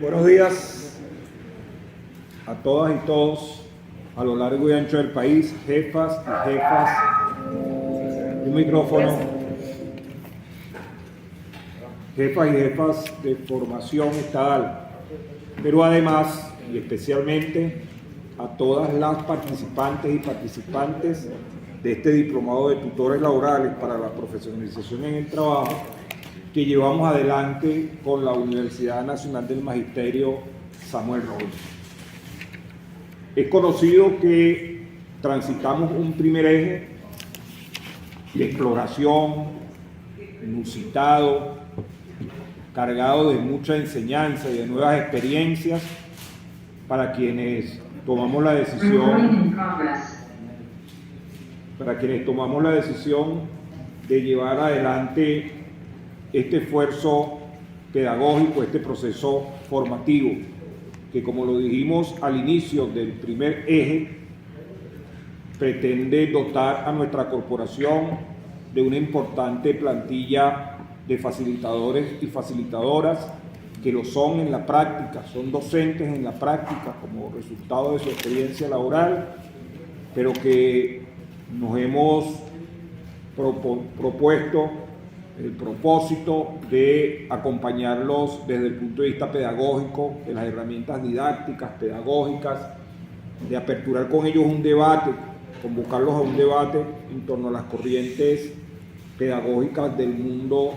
Buenos días a todas y todos a lo largo y ancho del país, jefas y jefas. Un micrófono. Jefas y jefas de formación estatal, pero además y especialmente a todas las participantes y participantes de este diplomado de tutores laborales para la profesionalización en el trabajo que llevamos adelante con la Universidad Nacional del Magisterio Samuel Robles. Es conocido que transitamos un primer eje de exploración, inusitado, cargado de mucha enseñanza y de nuevas experiencias para quienes tomamos la decisión de llevar adelante este esfuerzo pedagógico, este proceso formativo, que como lo dijimos al inicio del primer eje, pretende dotar a nuestra corporación de una importante plantilla de facilitadores y facilitadoras que lo son en la práctica, son docentes en la práctica como resultado de su experiencia laboral, pero que nos hemos propuesto el propósito de acompañarlos desde el punto de vista pedagógico, de las herramientas didácticas, pedagógicas, de aperturar con ellos un debate, convocarlos a un debate en torno a las corrientes pedagógicas del mundo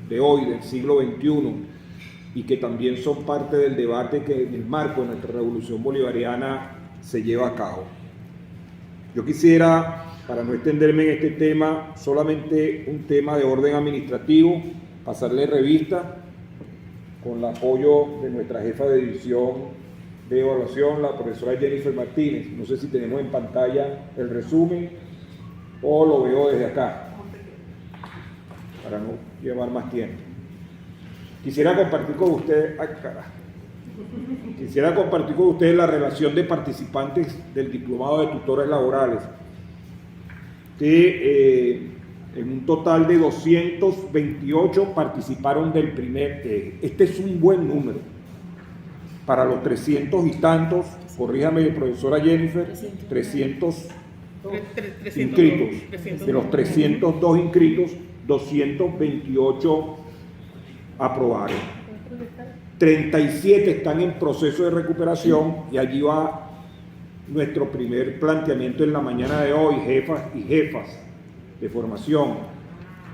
de hoy, del siglo XXI, y que también son parte del debate que en el marco de nuestra revolución bolivariana se lleva a cabo. Yo quisiera, para no extenderme en este tema, solamente un tema de orden administrativo, pasarle revista con el apoyo de nuestra jefa de división de evaluación, la profesora Jennifer Martínez. No sé si tenemos en pantalla el resumen o lo veo desde acá, para no llevar más tiempo. Quisiera compartir con ustedes, la relación de participantes del diplomado de tutores laborales, que en un total de 228 participaron del primer eje. Este es un buen número para los 300 y tantos, corríjame profesora Jennifer, 300 inscritos. De los 302 inscritos, 228 aprobaron. 37 están en proceso de recuperación y allí va nuestro primer planteamiento en la mañana de hoy, jefas y jefas de formación.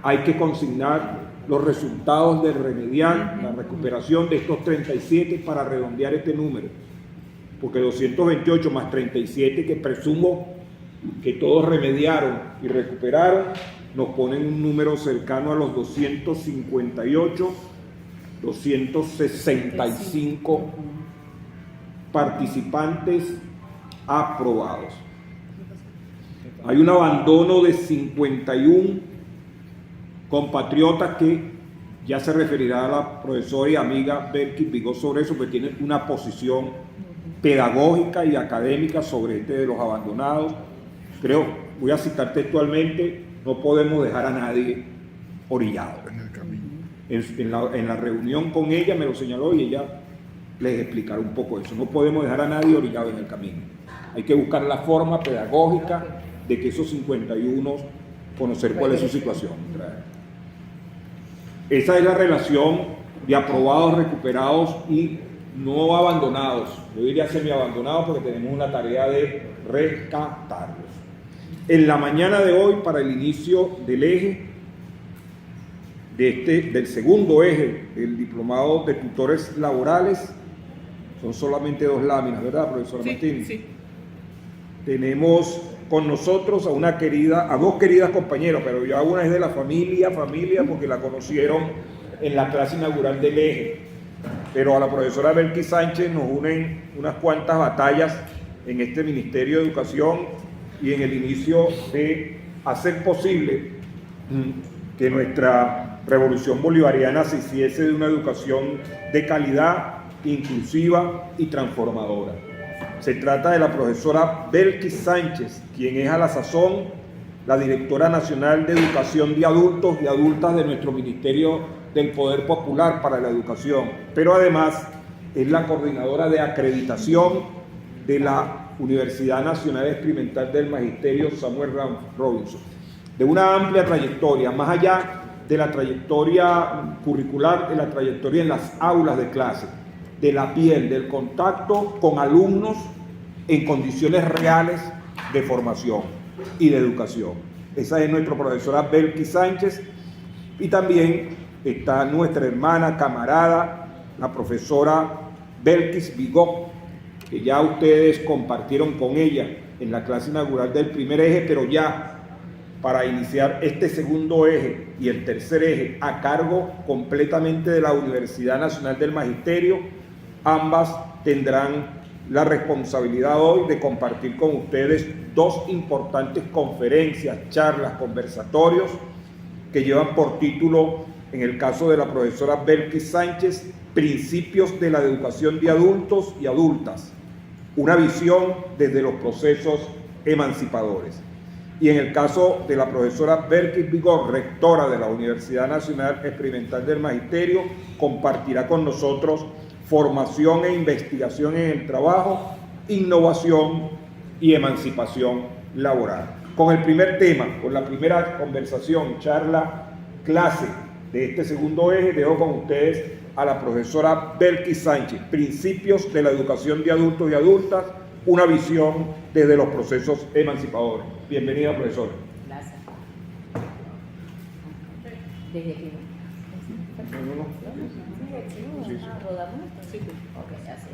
Hay que consignar los resultados del remedial, la recuperación de estos 37 para redondear este número, porque 228 más 37, que presumo que todos remediaron y recuperaron, nos ponen un número cercano a los 258, 265 participantes aprobados. Hay un abandono de 51 compatriotas que ya se referirá a la profesora y amiga Belkis Vigó sobre eso, porque tiene una posición pedagógica y académica sobre este de los abandonados. Creo, voy a citar textualmente, no podemos dejar a nadie orillado. En la reunión con ella me lo señaló y ella les explicará un poco eso. No podemos dejar a nadie orillado en el camino. Hay que buscar la forma pedagógica de que esos 51 conocer cuál es su situación. Esa es la relación de aprobados, recuperados y no abandonados. Yo diría semi-abandonados porque tenemos una tarea de rescatarlos. En la mañana de hoy, para el inicio del eje, del segundo eje, el diplomado de tutores laborales, son solamente 2 láminas, ¿verdad, profesora Martínez? Sí. Tenemos con nosotros a dos queridas compañeras, pero ya una es de la familia, porque la conocieron en la clase inaugural del eje. Pero a la profesora Belkis Sánchez nos unen unas cuantas batallas en este Ministerio de Educación y en el inicio de hacer posible que nuestra revolución bolivariana se hiciese de una educación de calidad, inclusiva y transformadora. Se trata de la profesora Belkis Sánchez, quien es a la sazón la directora nacional de educación de adultos y adultas de nuestro Ministerio del Poder Popular para la Educación, pero además es la coordinadora de acreditación de la Universidad Nacional Experimental del Magisterio Samuel Robinson, de una amplia trayectoria, más allá de la trayectoria curricular, de la trayectoria en las aulas de clase, de la piel, del contacto con alumnos en condiciones reales de formación y de educación. Esa es nuestra profesora Belkis Sánchez, y también está nuestra hermana, camarada, la profesora Belkis Bigot, que ya ustedes compartieron con ella en la clase inaugural del primer eje, pero ya para iniciar este segundo eje y el tercer eje a cargo completamente de la Universidad Nacional del Magisterio, ambas tendrán la responsabilidad hoy de compartir con ustedes dos importantes conferencias, charlas, conversatorios que llevan por título, en el caso de la profesora Belkis Sánchez, Principios de la Educación de Adultos y Adultas, una visión desde los procesos emancipadores. Y en el caso de la profesora Belkis Bigot, rectora de la Universidad Nacional Experimental del Magisterio, compartirá con nosotros formación e investigación en el trabajo, innovación y emancipación laboral. Con el primer tema, con la primera conversación, charla, clase de este segundo eje, dejo con ustedes a la profesora Belkis Sánchez, Principios de la Educación de Adultos y Adultas, una visión desde los procesos emancipadores. Bienvenida, profesora. Gracias. ¿Desde aquí? ¿Rodamos esto? Sí. Ok, así.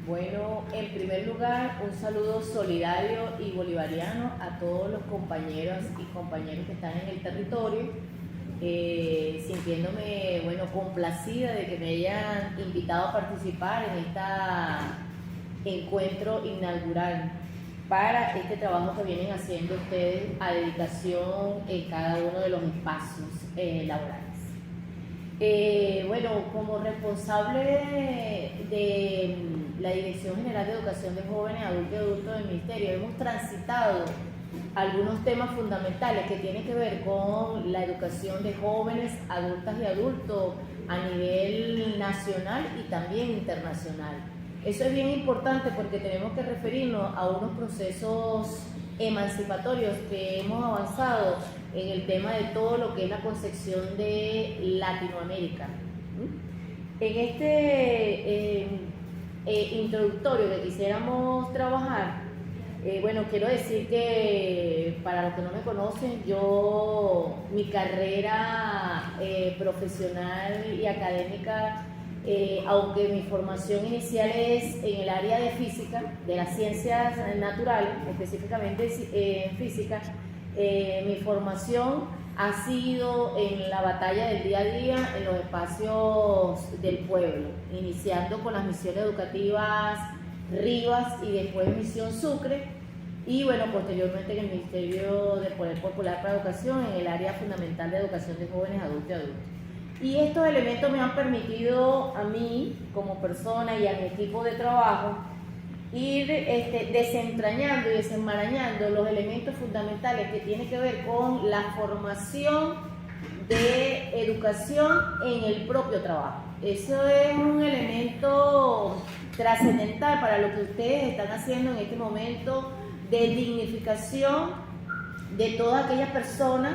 Bueno, en primer lugar, un saludo solidario y bolivariano a todos los compañeros y compañeros que están en el territorio, sintiéndome, bueno, complacida de que me hayan invitado a participar en este encuentro inaugural para este trabajo que vienen haciendo ustedes a dedicación en cada uno de los espacios laborales. Bueno, como responsable de la Dirección General de Educación de Jóvenes, Adultos y Adultos del Ministerio, hemos transitado algunos temas fundamentales que tienen que ver con la educación de jóvenes, adultas y adultos a nivel nacional y también internacional. Eso es bien importante porque tenemos que referirnos a unos procesos emancipatorios que hemos avanzado en el tema de todo lo que es la concepción de Latinoamérica. En este introductorio que quisiéramos trabajar, bueno, quiero decir que para los que no me conocen, mi carrera profesional y académica, aunque mi formación inicial es en el área de física, de las ciencias naturales, específicamente en física, mi formación ha sido en la batalla del día a día en los espacios del pueblo, iniciando con las misiones educativas Rivas y después Misión Sucre, y bueno, posteriormente en el Ministerio de Poder Popular para Educación en el área fundamental de educación de jóvenes, adultos y adultos. Y estos elementos me han permitido a mí como persona y a mi equipo de trabajo ir desentrañando y desenmarañando los elementos fundamentales que tienen que ver con la formación de educación en el propio trabajo. Eso es un elemento trascendental para lo que ustedes están haciendo en este momento de dignificación de todas aquellas personas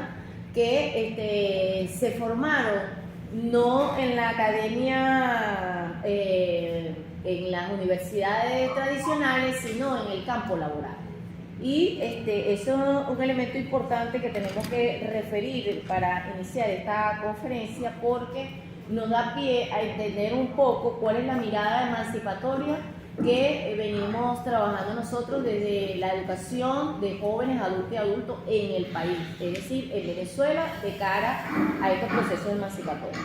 que se formaron no en la academia, en las universidades tradicionales, sino en el campo laboral. Y eso es un elemento importante que tenemos que referir para iniciar esta conferencia, porque nos da pie a entender un poco cuál es la mirada emancipatoria que venimos trabajando nosotros desde la educación de jóvenes, adultos y adultos en el país, es decir, en Venezuela, de cara a estos procesos emancipatorios.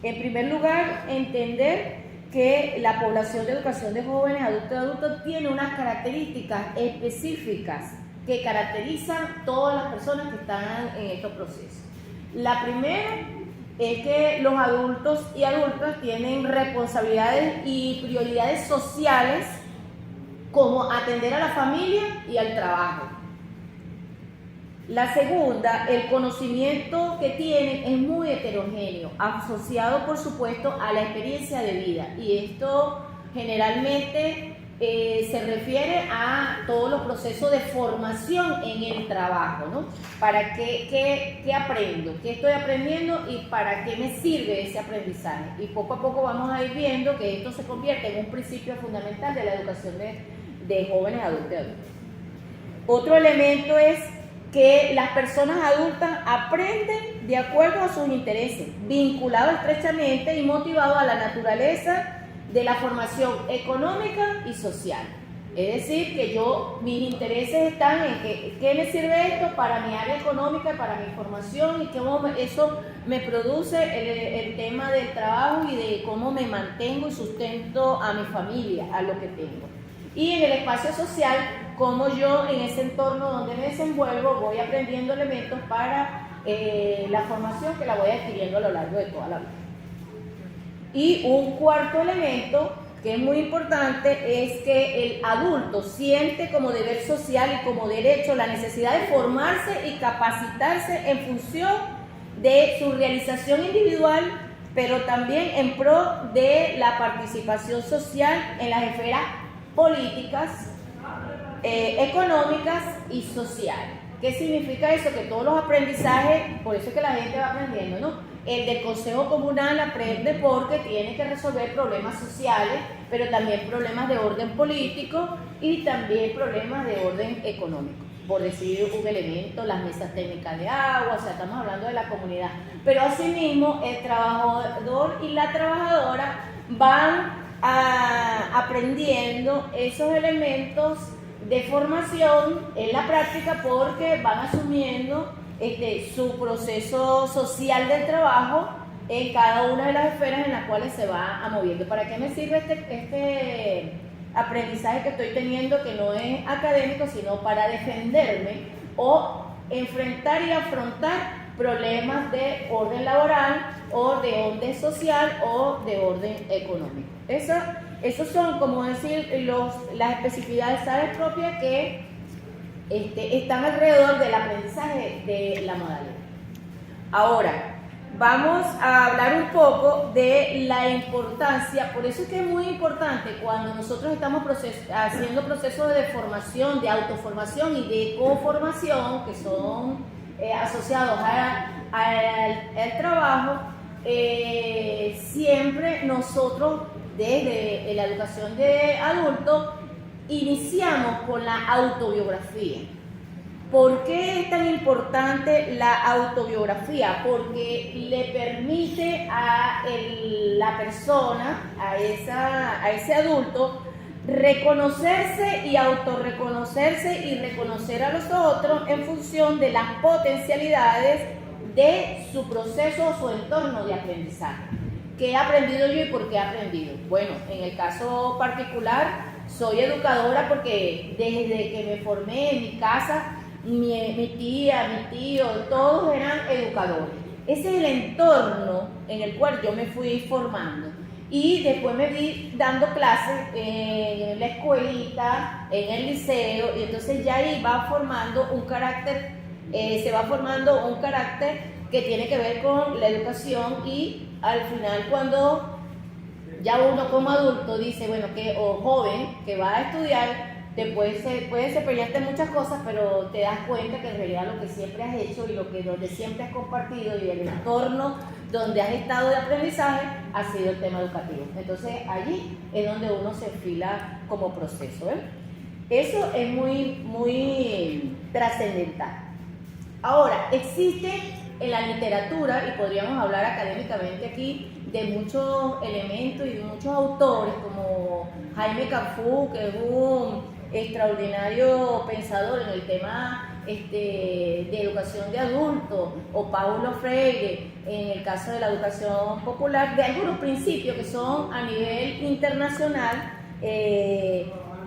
En primer lugar, entender que la población de educación de jóvenes, adultos y adultos tiene unas características específicas que caracterizan todas las personas que están en estos procesos. La primera es que los adultos y adultas tienen responsabilidades y prioridades sociales como atender a la familia y al trabajo. La segunda, el conocimiento que tienen es muy heterogéneo, asociado por supuesto a la experiencia de vida, y esto generalmente se refiere a todos los procesos de formación en el trabajo, ¿no? ¿Para qué aprendo? ¿Qué estoy aprendiendo y para qué me sirve ese aprendizaje? Y poco a poco vamos a ir viendo que esto se convierte en un principio fundamental de la educación de jóvenes adultos y adultos. Otro elemento es que las personas adultas aprenden de acuerdo a sus intereses, vinculados estrechamente y motivados a la naturaleza de la formación económica y social. Es decir, que mis intereses están en qué me sirve esto para mi área económica, para mi formación, y cómo eso me produce el tema del trabajo y de cómo me mantengo y sustento a mi familia, a lo que tengo. Y en el espacio social, cómo yo en ese entorno donde me desenvuelvo voy aprendiendo elementos para la formación que la voy adquiriendo a lo largo de toda la vida. Y un cuarto elemento que es muy importante es que el adulto siente como deber social y como derecho la necesidad de formarse y capacitarse en función de su realización individual, pero también en pro de la participación social en las esferas políticas, económicas y sociales. ¿Qué significa eso? Que todos los aprendizajes, por eso es que la gente va aprendiendo, ¿no? El del Consejo Comunal aprende porque tiene que resolver problemas sociales, pero también problemas de orden político y también problemas de orden económico. Por decir un elemento, las mesas técnicas de agua, o sea, estamos hablando de la comunidad. Pero asimismo, el trabajador y la trabajadora van aprendiendo esos elementos de formación en la práctica porque van asumiendo su proceso social del trabajo en cada una de las esferas en las cuales se va moviendo. ¿Para qué me sirve este aprendizaje que estoy teniendo, que no es académico, sino para defenderme o enfrentar y afrontar problemas de orden laboral o de orden social o de orden económico? Esos son, como decir, las especificidades propias que están alrededor del aprendizaje de la modalidad. Ahora, vamos a hablar un poco de la importancia, por eso es que es muy importante cuando nosotros estamos haciendo procesos de formación, de autoformación y de coformación, que son asociados al trabajo, siempre nosotros desde la educación de adultos iniciamos con la autobiografía. ¿Por qué es tan importante la autobiografía? Porque le permite a la persona, a ese adulto, reconocerse y autorreconocerse y reconocer a los otros en función de las potencialidades de su proceso o su entorno de aprendizaje. ¿Qué he aprendido yo y por qué he aprendido? Bueno, en el caso particular, soy educadora porque desde que me formé en mi casa, mi tía, mi tío, todos eran educadores. Ese es el entorno en el cual yo me fui formando. Y después me vi dando clases en la escuelita, en el liceo, y entonces ya ahí va formando un carácter, se va formando un carácter que tiene que ver con la educación, y al final cuando ya uno como adulto dice, bueno, o joven que va a estudiar, puedes desempeñarte muchas cosas, pero te das cuenta que en realidad lo que siempre has hecho y donde siempre has compartido y el entorno donde has estado de aprendizaje ha sido el tema educativo. Entonces allí es donde uno se fila como proceso, ¿eh? Eso es muy, muy trascendental. Ahora, existe en la literatura, y podríamos hablar académicamente aquí, de muchos elementos y de muchos autores, como Jaime Camfú, que es un extraordinario pensador en el tema de educación de adultos, o Paulo Freire, en el caso de la educación popular, de algunos principios que son a nivel internacional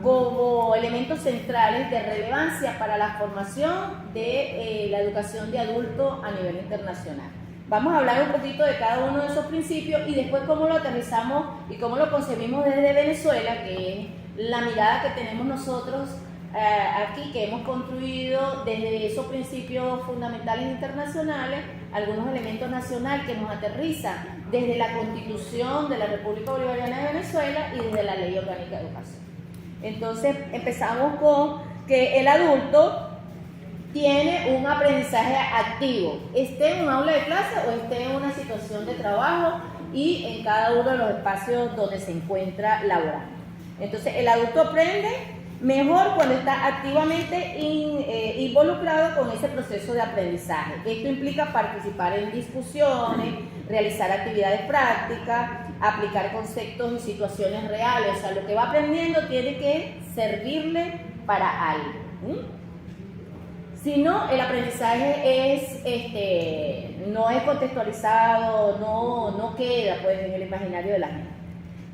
como elementos centrales de relevancia para la formación de la educación de adultos a nivel internacional. Vamos a hablar un poquito de cada uno de esos principios y después cómo lo aterrizamos y cómo lo concebimos desde Venezuela, que es la mirada que tenemos nosotros aquí que hemos construido desde esos principios fundamentales internacionales algunos elementos nacionales que nos aterrizan desde la Constitución de la República Bolivariana de Venezuela y desde la Ley Orgánica de Educación. Entonces empezamos con que el adulto tiene un aprendizaje activo, esté en un aula de clase o esté en una situación de trabajo y en cada uno de los espacios donde se encuentra laborando. Entonces el adulto aprende mejor cuando está activamente involucrado con ese proceso de aprendizaje. Esto implica participar en discusiones, realizar actividades prácticas, aplicar conceptos y situaciones reales. O sea, lo que va aprendiendo tiene que servirle para algo. Si no, el aprendizaje no es contextualizado, no queda pues, en el imaginario de la gente.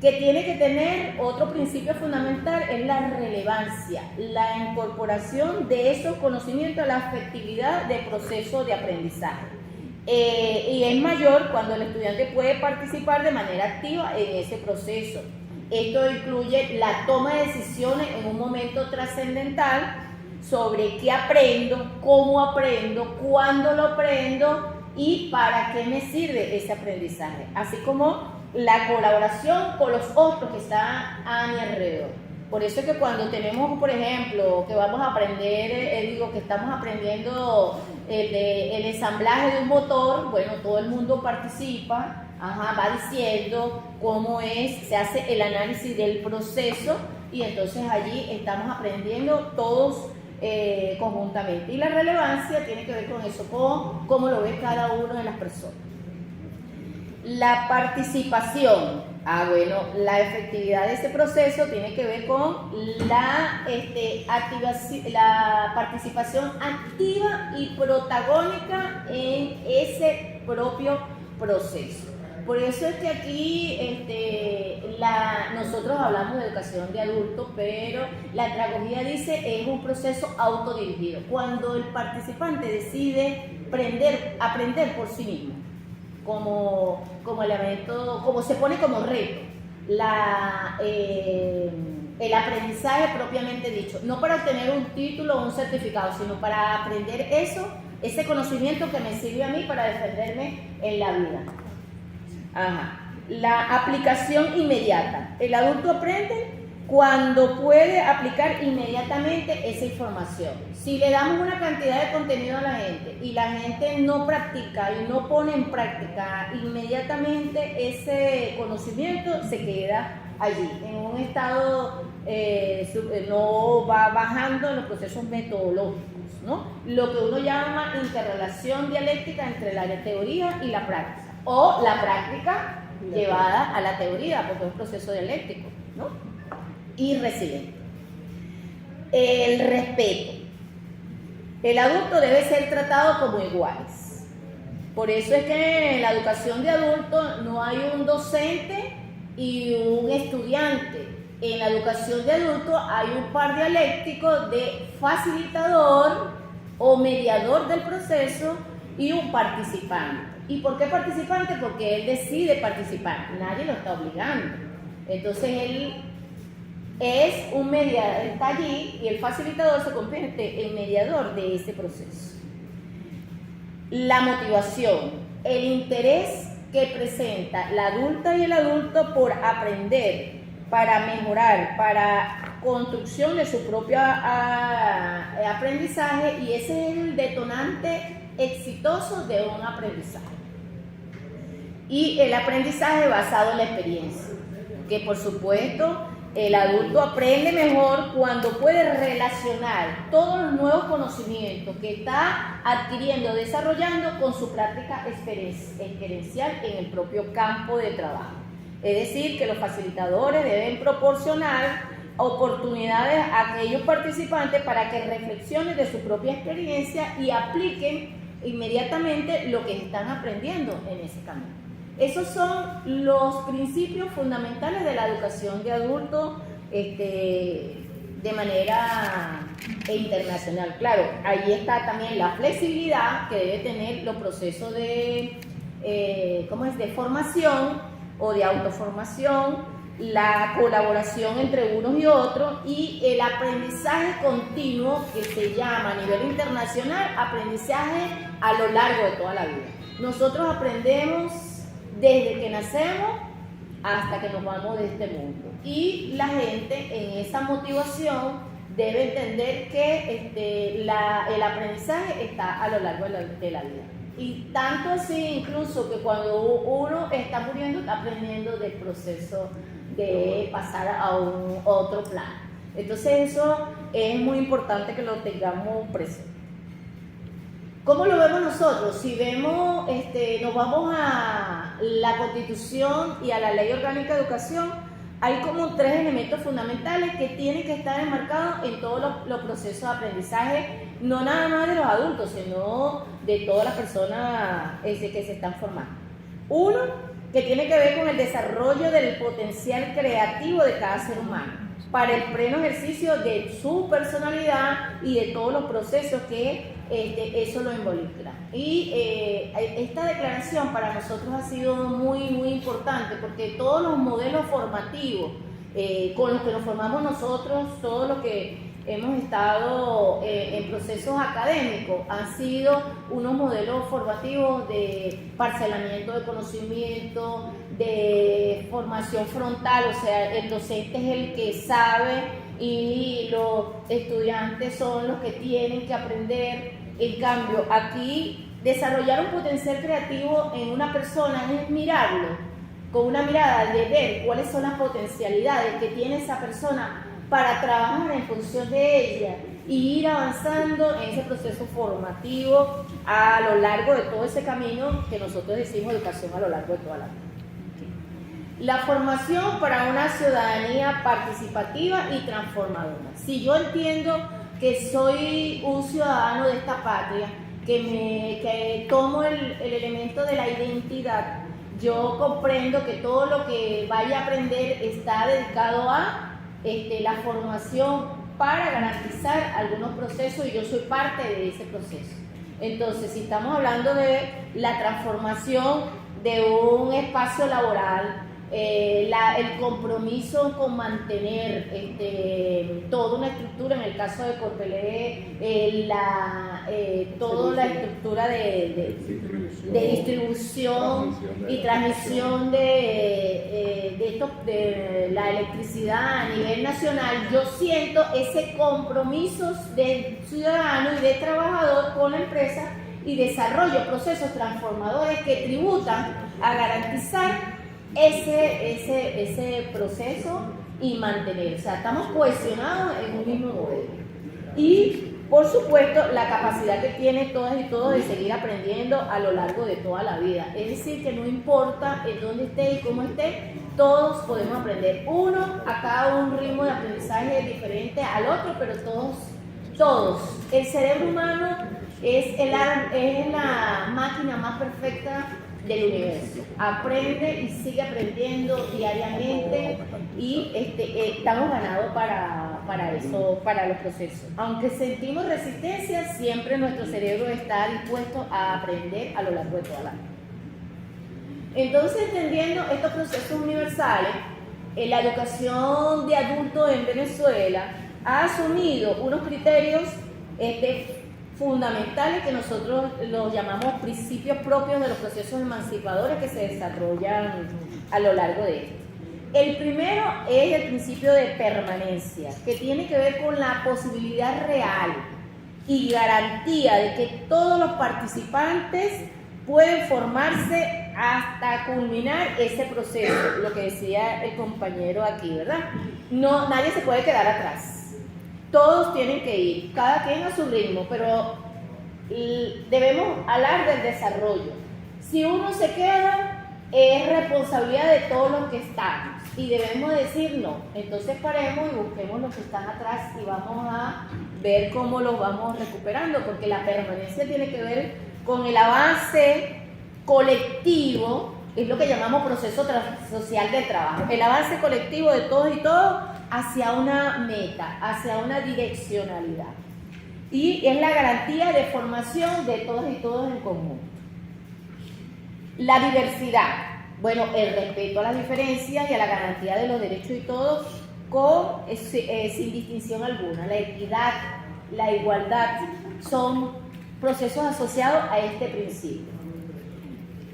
Que tiene que tener otro principio fundamental es la relevancia, la incorporación de esos conocimientos a la afectividad del proceso de aprendizaje. Y es mayor cuando el estudiante puede participar de manera activa en ese proceso. Esto incluye la toma de decisiones en un momento trascendental sobre qué aprendo, cómo aprendo, cuándo lo aprendo y para qué me sirve ese aprendizaje, así como la colaboración con los otros que están a mi alrededor. Por eso es que cuando tenemos, por ejemplo, que vamos a aprender, que estamos aprendiendo el ensamblaje de un motor, bueno, todo el mundo participa, va diciendo cómo se hace el análisis del proceso y entonces allí estamos aprendiendo todos conjuntamente. Y la relevancia tiene que ver con eso, con cómo lo ve cada uno de las personas. La participación, la efectividad de ese proceso tiene que ver con la participación activa y protagónica en ese propio proceso. Por eso es que aquí nosotros hablamos de educación de adultos, pero la andragogía dice es un proceso autodirigido, cuando el participante decide aprender por sí mismo. Como elemento, como se pone como reto el aprendizaje propiamente dicho, no para obtener un título o un certificado, sino para aprender ese conocimiento que me sirve a mí para defenderme en la vida. La aplicación inmediata. El adulto aprende cuando puede aplicar inmediatamente esa información. Si le damos una cantidad de contenido a la gente y la gente no practica y no pone en práctica inmediatamente ese conocimiento, se queda allí, en un estado, no va bajando en los procesos metodológicos, ¿no? Lo que uno llama interrelación dialéctica entre la teoría y la práctica, o la práctica llevada a la teoría, porque es un proceso dialéctico, ¿no? Y resiliente. El respeto. El adulto debe ser tratado como iguales. Por eso es que en la educación de adultos no hay un docente y un estudiante. En la educación de adultos hay un par dialéctico de facilitador o mediador del proceso y un participante. ¿Y por qué participante? Porque él decide participar, nadie lo está obligando. Entonces él es un mediador, está allí y el facilitador se convierte en mediador de ese proceso. La motivación, el interés que presenta la adulta y el adulto por aprender, para mejorar, para construcción de su propio aprendizaje, y ese es el detonante exitoso de un aprendizaje. Y el aprendizaje basado en la experiencia, que por supuesto el adulto aprende mejor cuando puede relacionar todos los nuevos conocimientos que está adquiriendo, desarrollando con su práctica experiencial en el propio campo de trabajo. Es decir, que los facilitadores deben proporcionar oportunidades a aquellos participantes para que reflexionen de su propia experiencia y apliquen inmediatamente lo que están aprendiendo en ese camino. Esos son los principios fundamentales de la educación de adultos de manera internacional. Claro, ahí está también la flexibilidad que debe tener los procesos de formación o de autoformación la colaboración entre unos y otros y el aprendizaje continuo que se llama a nivel internacional aprendizaje a lo largo de toda la vida. Nosotros aprendemos desde que nacemos hasta que nos vamos de este mundo y la gente en esa motivación debe entender que el aprendizaje está a lo largo de la vida. Y tanto así incluso que cuando uno está muriendo está aprendiendo del proceso de pasar a otro plano. Entonces eso es muy importante que lo tengamos presente. ¿Cómo lo vemos nosotros? Si vemos, nos vamos a la Constitución y a la Ley Orgánica de Educación, hay como 3 elementos fundamentales que tienen que estar enmarcados en todos los procesos de aprendizaje, no nada más de los adultos, sino de todas las personas que se están formando. Uno, que tiene que ver con el desarrollo del potencial creativo de cada ser humano, para el pleno ejercicio de su personalidad y de todos los procesos que eso lo involucra. Y esta declaración para nosotros ha sido muy, muy importante porque todos los modelos formativos con los que nos formamos nosotros, todos los que hemos estado en procesos académicos, han sido unos modelos formativos de parcelamiento de conocimiento, de formación frontal, o sea, el docente es el que sabe y los estudiantes son los que tienen que aprender. En cambio, aquí desarrollar un potencial creativo en una persona es mirarlo con una mirada de ver cuáles son las potencialidades que tiene esa persona para trabajar en función de ella y ir avanzando en ese proceso formativo a lo largo de todo ese camino que nosotros decimos educación a lo largo de toda la vida. La formación para una ciudadanía participativa y transformadora. Si yo entiendo que soy un ciudadano de esta patria, que tomo el elemento de la identidad, yo comprendo que todo lo que vaya a aprender está dedicado a la formación para garantizar algunos procesos y yo soy parte de ese proceso. Entonces, si estamos hablando de la transformación de un espacio laboral, el compromiso con mantener toda una estructura, en el caso de Corpelé, toda la estructura de distribución y transmisión de la electricidad a nivel nacional, yo siento ese compromiso de ciudadano y de trabajador con la empresa y desarrollo procesos transformadores que tributan a garantizar ese proceso y mantener, o sea, estamos cohesionados en un mismo modelo. Y por supuesto la capacidad que tiene todas y todos de seguir aprendiendo a lo largo de toda la vida, es decir, que no importa en dónde esté y cómo esté, todos podemos aprender, uno a cada un ritmo de aprendizaje diferente al otro, pero todos. El cerebro humano es la máquina más perfecta del universo, aprende y sigue aprendiendo diariamente y estamos ganados para eso, para los procesos. Aunque sentimos resistencia, siempre nuestro cerebro está dispuesto a aprender a lo largo de toda la vida. Entonces, entendiendo estos procesos universales, la educación de adultos en Venezuela ha asumido unos criterios fundamentales que nosotros los llamamos principios propios de los procesos emancipadores que se desarrollan a lo largo de esto. El primero es el principio de permanencia, que tiene que ver con la posibilidad real y garantía de que todos los participantes pueden formarse hasta culminar ese proceso, lo que decía el compañero aquí, ¿verdad? No, nadie se puede quedar atrás. Todos tienen que ir, cada quien a su ritmo, pero debemos hablar del desarrollo. Si uno se queda, es responsabilidad de todos los que estamos y debemos decir no. Entonces paremos y busquemos los que están atrás y vamos a ver cómo los vamos recuperando, porque la permanencia tiene que ver con el avance colectivo, es lo que llamamos proceso social del trabajo, el avance colectivo de todos y todos hacia una meta, hacia una direccionalidad. Y es la garantía de formación de todos y todos en común. La diversidad. Bueno, el respeto a las diferencias y a la garantía de los derechos y todos, sin distinción alguna. La equidad, la igualdad son procesos asociados a este principio.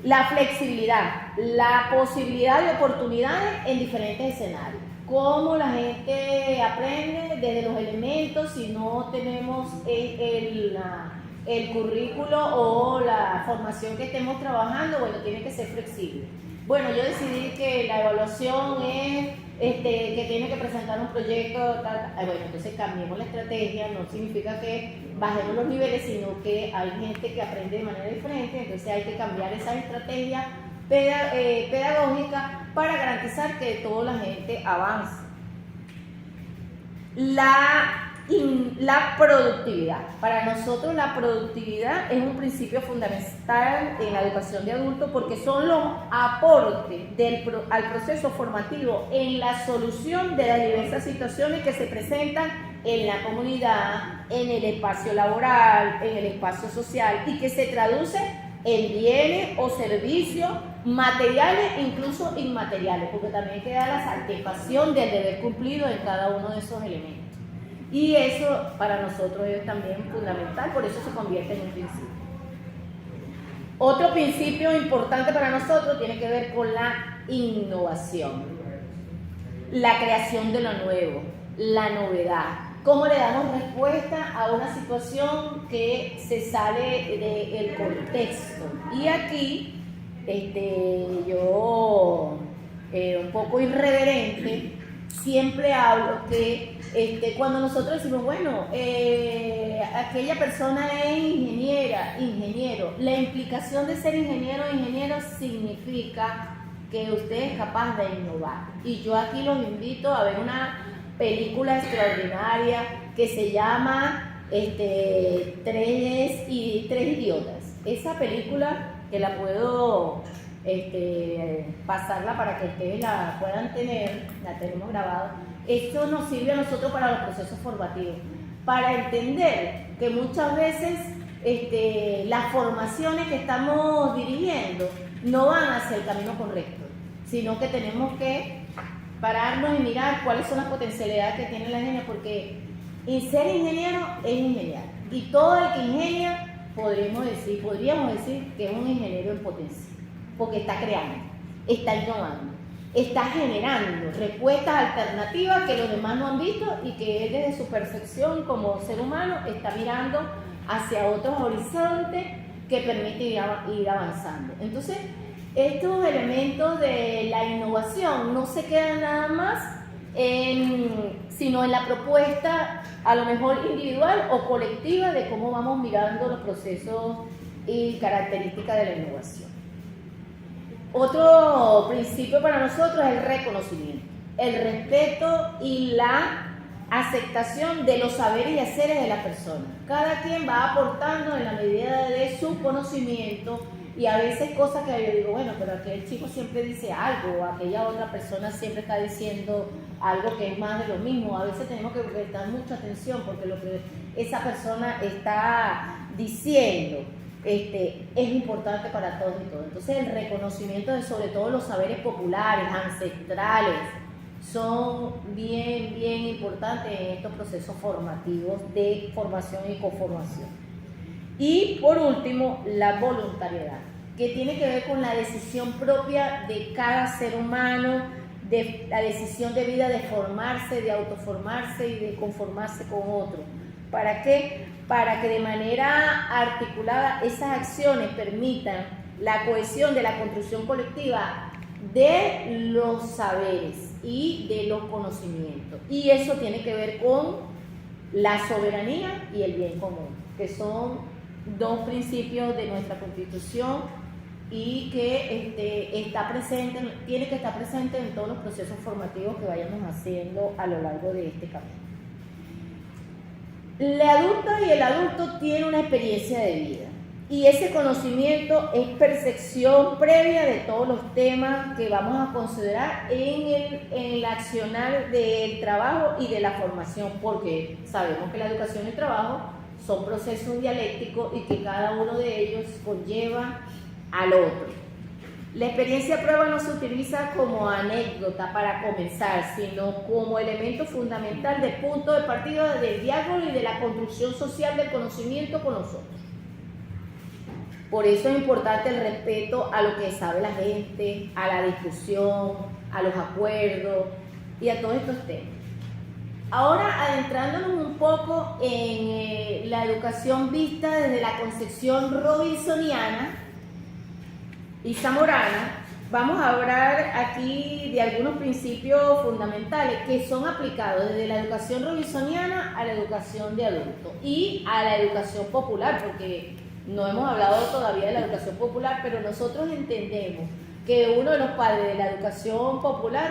La flexibilidad, la posibilidad de oportunidades en diferentes escenarios. Cómo la gente aprende desde los elementos si no tenemos el currículo o la formación que estemos trabajando, bueno, tiene que ser flexible. Bueno, yo decidí que la evaluación es que tiene que presentar un proyecto, bueno, entonces cambiemos la estrategia, no significa que bajemos los niveles, sino que hay gente que aprende de manera diferente, entonces hay que cambiar esa estrategia pedagógica para garantizar que toda la gente avance. La productividad. Para nosotros la productividad es un principio fundamental en la educación de adultos porque son los aportes al proceso formativo en la solución de las diversas situaciones que se presentan en la comunidad, en el espacio laboral, en el espacio social y que se traducen en bienes o servicios materiales e incluso inmateriales, porque también queda la satisfacción del deber cumplido en cada uno de esos elementos. Y eso para nosotros es también fundamental, por eso se convierte en un principio. Otro principio importante para nosotros tiene que ver con la innovación, la creación de lo nuevo, la novedad. ¿Cómo le damos respuesta a una situación que se sale del contexto? Y aquí, yo, un poco irreverente, siempre hablo que cuando nosotros decimos, bueno, aquella persona es ingeniero, la implicación de ser ingeniero significa que usted es capaz de innovar. Y yo aquí los invito a ver una película extraordinaria que se llama Tres idiotas. Esa película que la puedo pasarla para que ustedes la puedan tener, la tenemos grabada. Esto nos sirve a nosotros para los procesos formativos, para entender que muchas veces las formaciones que estamos dirigiendo no van hacia el camino correcto, sino que tenemos que pararnos y mirar cuáles son las potencialidades que tiene la ingenia, porque ser ingeniero es ingeniar, y todo el que ingenia podríamos decir que es un ingeniero en potencia, porque está creando, está innovando, está generando respuestas alternativas que los demás no han visto y que él desde su percepción como ser humano está mirando hacia otros horizontes que permiten ir avanzando. Entonces, estos elementos de la innovación no se quedan nada más sino en la propuesta a lo mejor individual o colectiva de cómo vamos mirando los procesos y características de la innovación. Otro principio para nosotros es el reconocimiento, el respeto y la aceptación de los saberes y haceres de la persona. Cada quien va aportando en la medida de su conocimiento. Y a veces cosas que yo digo, bueno, pero aquel chico siempre dice algo, o aquella otra persona siempre está diciendo algo que es más de lo mismo. A veces tenemos que prestar mucha atención porque lo que esa persona está diciendo es importante para todos y todas. Entonces el reconocimiento de sobre todo los saberes populares, ancestrales, son bien importantes en estos procesos formativos de formación y conformación. Y por último, la voluntariedad, que tiene que ver con la decisión propia de cada ser humano, de la decisión de vida de formarse, de autoformarse y de conformarse con otro. ¿Para qué? Para que de manera articulada esas acciones permitan la cohesión de la construcción colectiva de los saberes y de los conocimientos. Y eso tiene que ver con la soberanía y el bien común, que son dos principios de nuestra Constitución y que tiene que estar presente en todos los procesos formativos que vayamos haciendo a lo largo de este camino. La adulta y el adulto tienen una experiencia de vida y ese conocimiento es percepción previa de todos los temas que vamos a considerar en el accionar del trabajo y de la formación, porque sabemos que la educación y el trabajo son procesos dialécticos y que cada uno de ellos conlleva al otro. La experiencia prueba no se utiliza como anécdota para comenzar, sino como elemento fundamental de punto de partida del diálogo y de la construcción social del conocimiento con nosotros. Por eso es importante el respeto a lo que sabe la gente, a la discusión, a los acuerdos y a todos estos temas. Ahora, adentrándonos un poco en la educación vista desde la concepción robinsoniana y zamorana, vamos a hablar aquí de algunos principios fundamentales que son aplicados desde la educación robinsoniana a la educación de adultos y a la educación popular, porque no hemos hablado todavía de la educación popular, pero nosotros entendemos que uno de los padres de la educación popular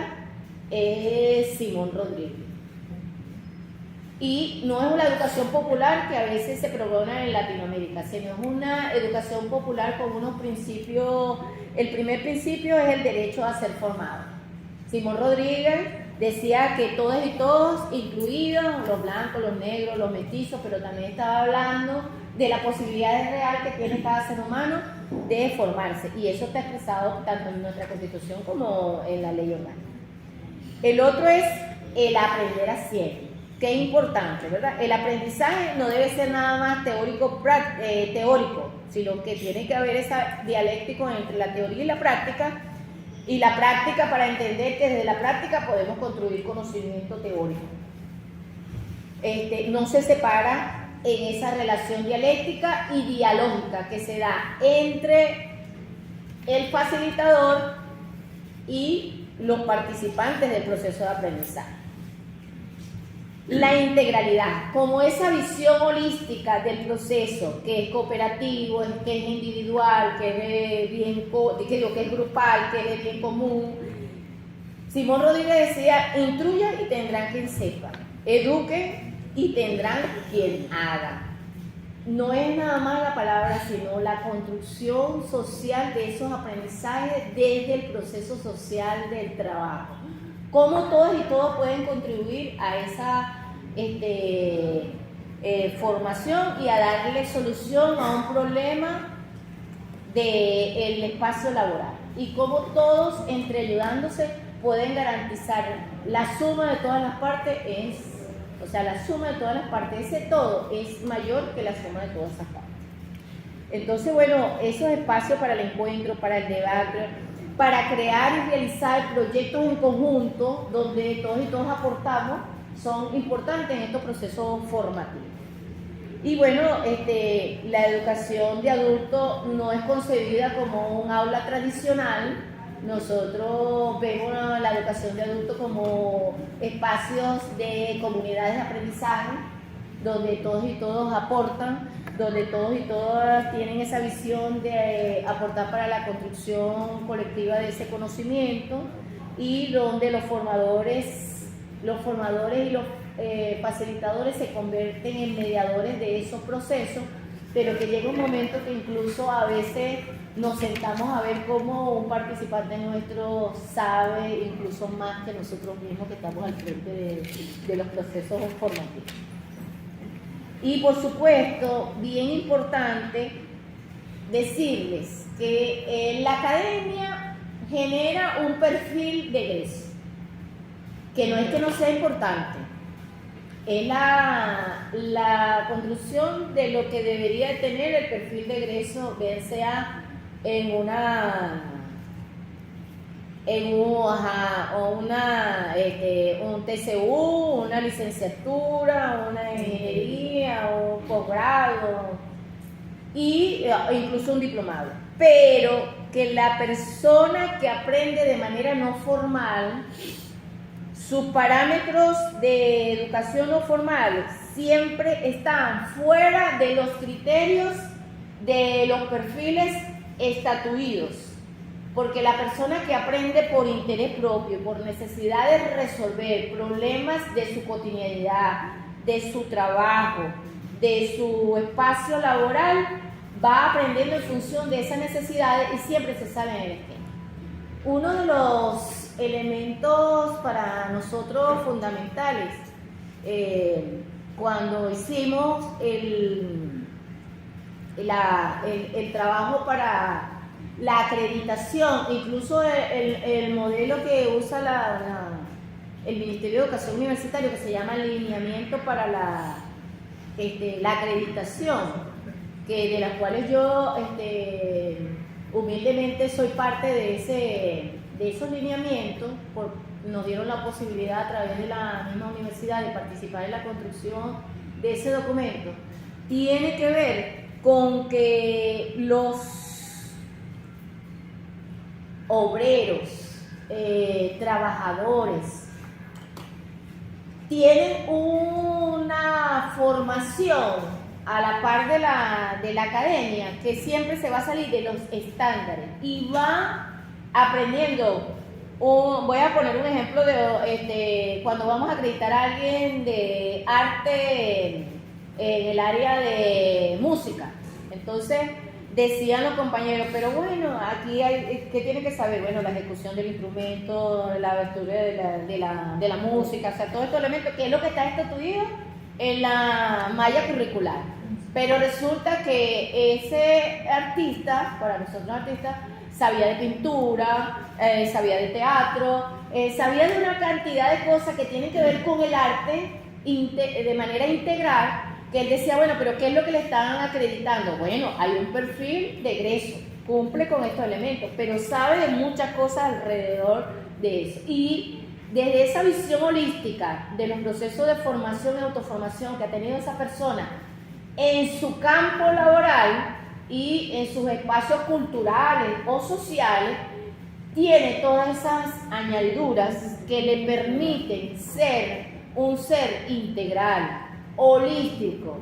es Simón Rodríguez. Y no es una educación popular que a veces se promociona en Latinoamérica, sino es una educación popular con unos principios. El primer principio es el derecho a ser formado. Simón Rodríguez decía que todos y todos, incluidos los blancos, los negros, los mestizos, pero también estaba hablando de la posibilidad real que tiene cada ser humano de formarse. Y eso está expresado tanto en nuestra Constitución como en la ley orgánica. El otro es el aprender haciendo. Qué importante, ¿verdad? El aprendizaje no debe ser nada más teórico, sino que tiene que haber ese dialéctico entre la teoría y la práctica para entender que desde la práctica podemos construir conocimiento teórico. No se separa en esa relación dialéctica y dialógica que se da entre el facilitador y los participantes del proceso de aprendizaje. La integralidad, como esa visión holística del proceso, que es cooperativo, que es individual, que es grupal, que es de bien común. Simón Rodríguez decía, instruyan y tendrán quien sepa, eduquen y tendrán quien haga. No es nada más la palabra, sino la construcción social de esos aprendizajes desde el proceso social del trabajo. Cómo todos y todos pueden contribuir a esa formación y a darle solución a un problema del espacio laboral. Y cómo todos, entre ayudándose, pueden garantizar la suma de todas las partes la suma de todas las partes, ese todo es mayor que la suma de todas esas partes. Entonces, bueno, esos espacios para el encuentro, para el debate, para crear y realizar proyectos en conjunto donde todos y todos aportamos, son importantes en estos procesos formativos. Y bueno, la educación de adultos no es concebida como un aula tradicional. Nosotros vemos la educación de adultos como espacios de comunidades de aprendizaje, donde todos y todos aportan, donde todos y todas tienen esa visión de aportar para la construcción colectiva de ese conocimiento, y donde los formadores y los facilitadores se convierten en mediadores de esos procesos, pero que llega un momento que incluso a veces nos sentamos a ver cómo un participante nuestro sabe incluso más que nosotros mismos que estamos al frente de los procesos formativos. Y por supuesto, bien importante decirles que la academia genera un perfil de egreso, que no es que no sea importante, es la construcción de lo que debería tener el perfil de egreso, bien sea en un TCU, una licenciatura, una ingeniería, un posgrado e incluso un diplomado. Pero que la persona que aprende de manera no formal, sus parámetros de educación no formal siempre están fuera de los criterios de los perfiles estatuidos. Porque la persona que aprende por interés propio, por necesidad de resolver problemas de su cotidianidad, de su trabajo, de su espacio laboral, va aprendiendo en función de esas necesidades y siempre se sale en el esquema. Uno de los elementos para nosotros fundamentales, cuando hicimos el trabajo para la acreditación, incluso el modelo que usa el Ministerio de Educación Universitaria, que se llama Lineamiento para la acreditación, de las cuales yo humildemente soy parte de esos lineamientos, nos dieron la posibilidad a través de la misma universidad de participar en la construcción de ese documento. Tiene que ver con que los obreros, trabajadores, tienen una formación a la par de la academia, que siempre se va a salir de los estándares y va aprendiendo. Voy a poner un ejemplo de cuando vamos a acreditar a alguien de arte en el área de música. Entonces decían los compañeros, pero bueno, aquí hay, ¿qué tiene que saber? Bueno, la ejecución del instrumento, la abertura de la música, o sea, todos estos elementos, que es lo que está estatuido en la malla curricular. Pero resulta que ese artista, para nosotros artistas, sabía de pintura, sabía de teatro, sabía de una cantidad de cosas que tienen que ver con el arte de manera integral, que él decía, bueno, pero ¿qué es lo que le están acreditando? Bueno, hay un perfil de egreso, cumple con estos elementos, pero sabe de muchas cosas alrededor de eso. Y desde esa visión holística de los procesos de formación y autoformación que ha tenido esa persona en su campo laboral y en sus espacios culturales o sociales, tiene todas esas añadiduras que le permiten ser un ser integral, holístico,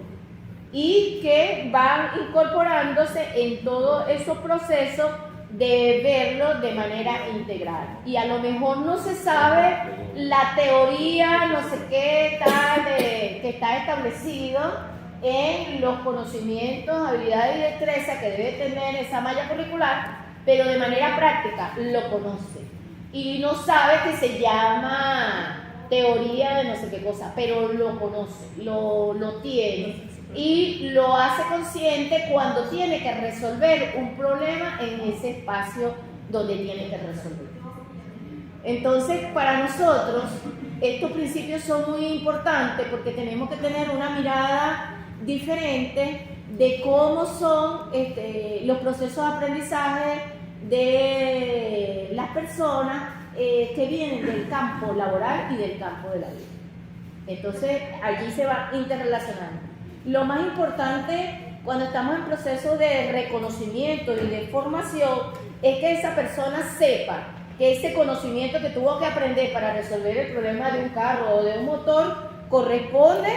y que van incorporándose en todos esos procesos de verlo de manera integral. Y a lo mejor no se sabe la teoría, no sé qué tal, que está establecido en los conocimientos, habilidades y destrezas que debe tener esa malla curricular, pero de manera práctica lo conoce y no sabe que se llama teoría de no sé qué cosa, pero lo conoce, lo tiene y lo hace consciente cuando tiene que resolver un problema en ese espacio donde tiene que resolver. Entonces, para nosotros, estos principios son muy importantes porque tenemos que tener una mirada diferente de cómo son los procesos de aprendizaje de las personas que vienen del campo laboral y del campo de la vida. Entonces, allí se va interrelacionando. Lo más importante cuando estamos en proceso de reconocimiento y de formación es que esa persona sepa que ese conocimiento que tuvo que aprender para resolver el problema de un carro o de un motor corresponde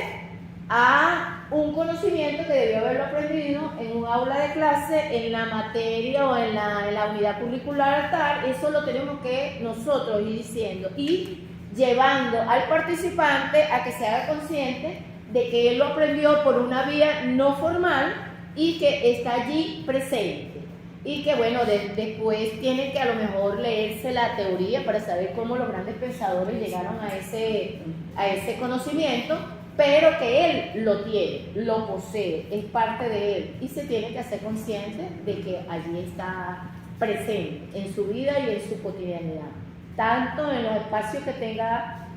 a un conocimiento que debió haberlo aprendido en un aula de clase, en la materia o en la unidad curricular tal. Eso lo tenemos que nosotros ir diciendo y llevando al participante a que se haga consciente de que él lo aprendió por una vía no formal y que está allí presente. Y que bueno, después tiene que a lo mejor leerse la teoría para saber cómo los grandes pensadores llegaron a ese conocimiento, pero que él lo tiene, lo posee, es parte de él y se tiene que hacer consciente de que allí está presente en su vida y en su cotidianidad, tanto en los espacios que tenga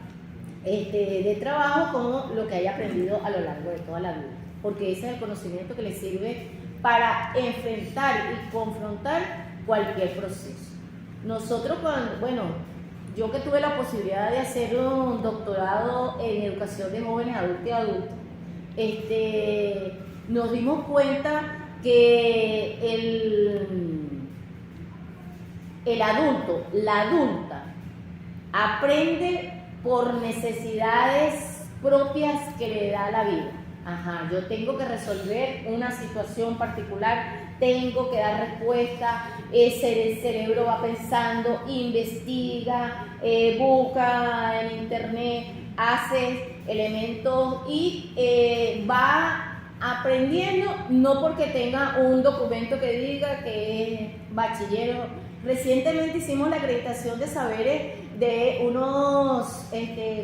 de trabajo como lo que haya aprendido a lo largo de toda la vida, porque ese es el conocimiento que le sirve para enfrentar y confrontar cualquier proceso. Nosotros, yo que tuve la posibilidad de hacer un doctorado en educación de jóvenes, adultos y adultos, nos dimos cuenta que el adulto, la adulta, aprende por necesidades propias que le da la vida. Yo tengo que resolver una situación particular, tengo que dar respuesta, el cerebro va pensando, investiga, busca en internet, hace elementos y va aprendiendo, no porque tenga un documento que diga que es bachiller. Recientemente hicimos la acreditación de saberes de unos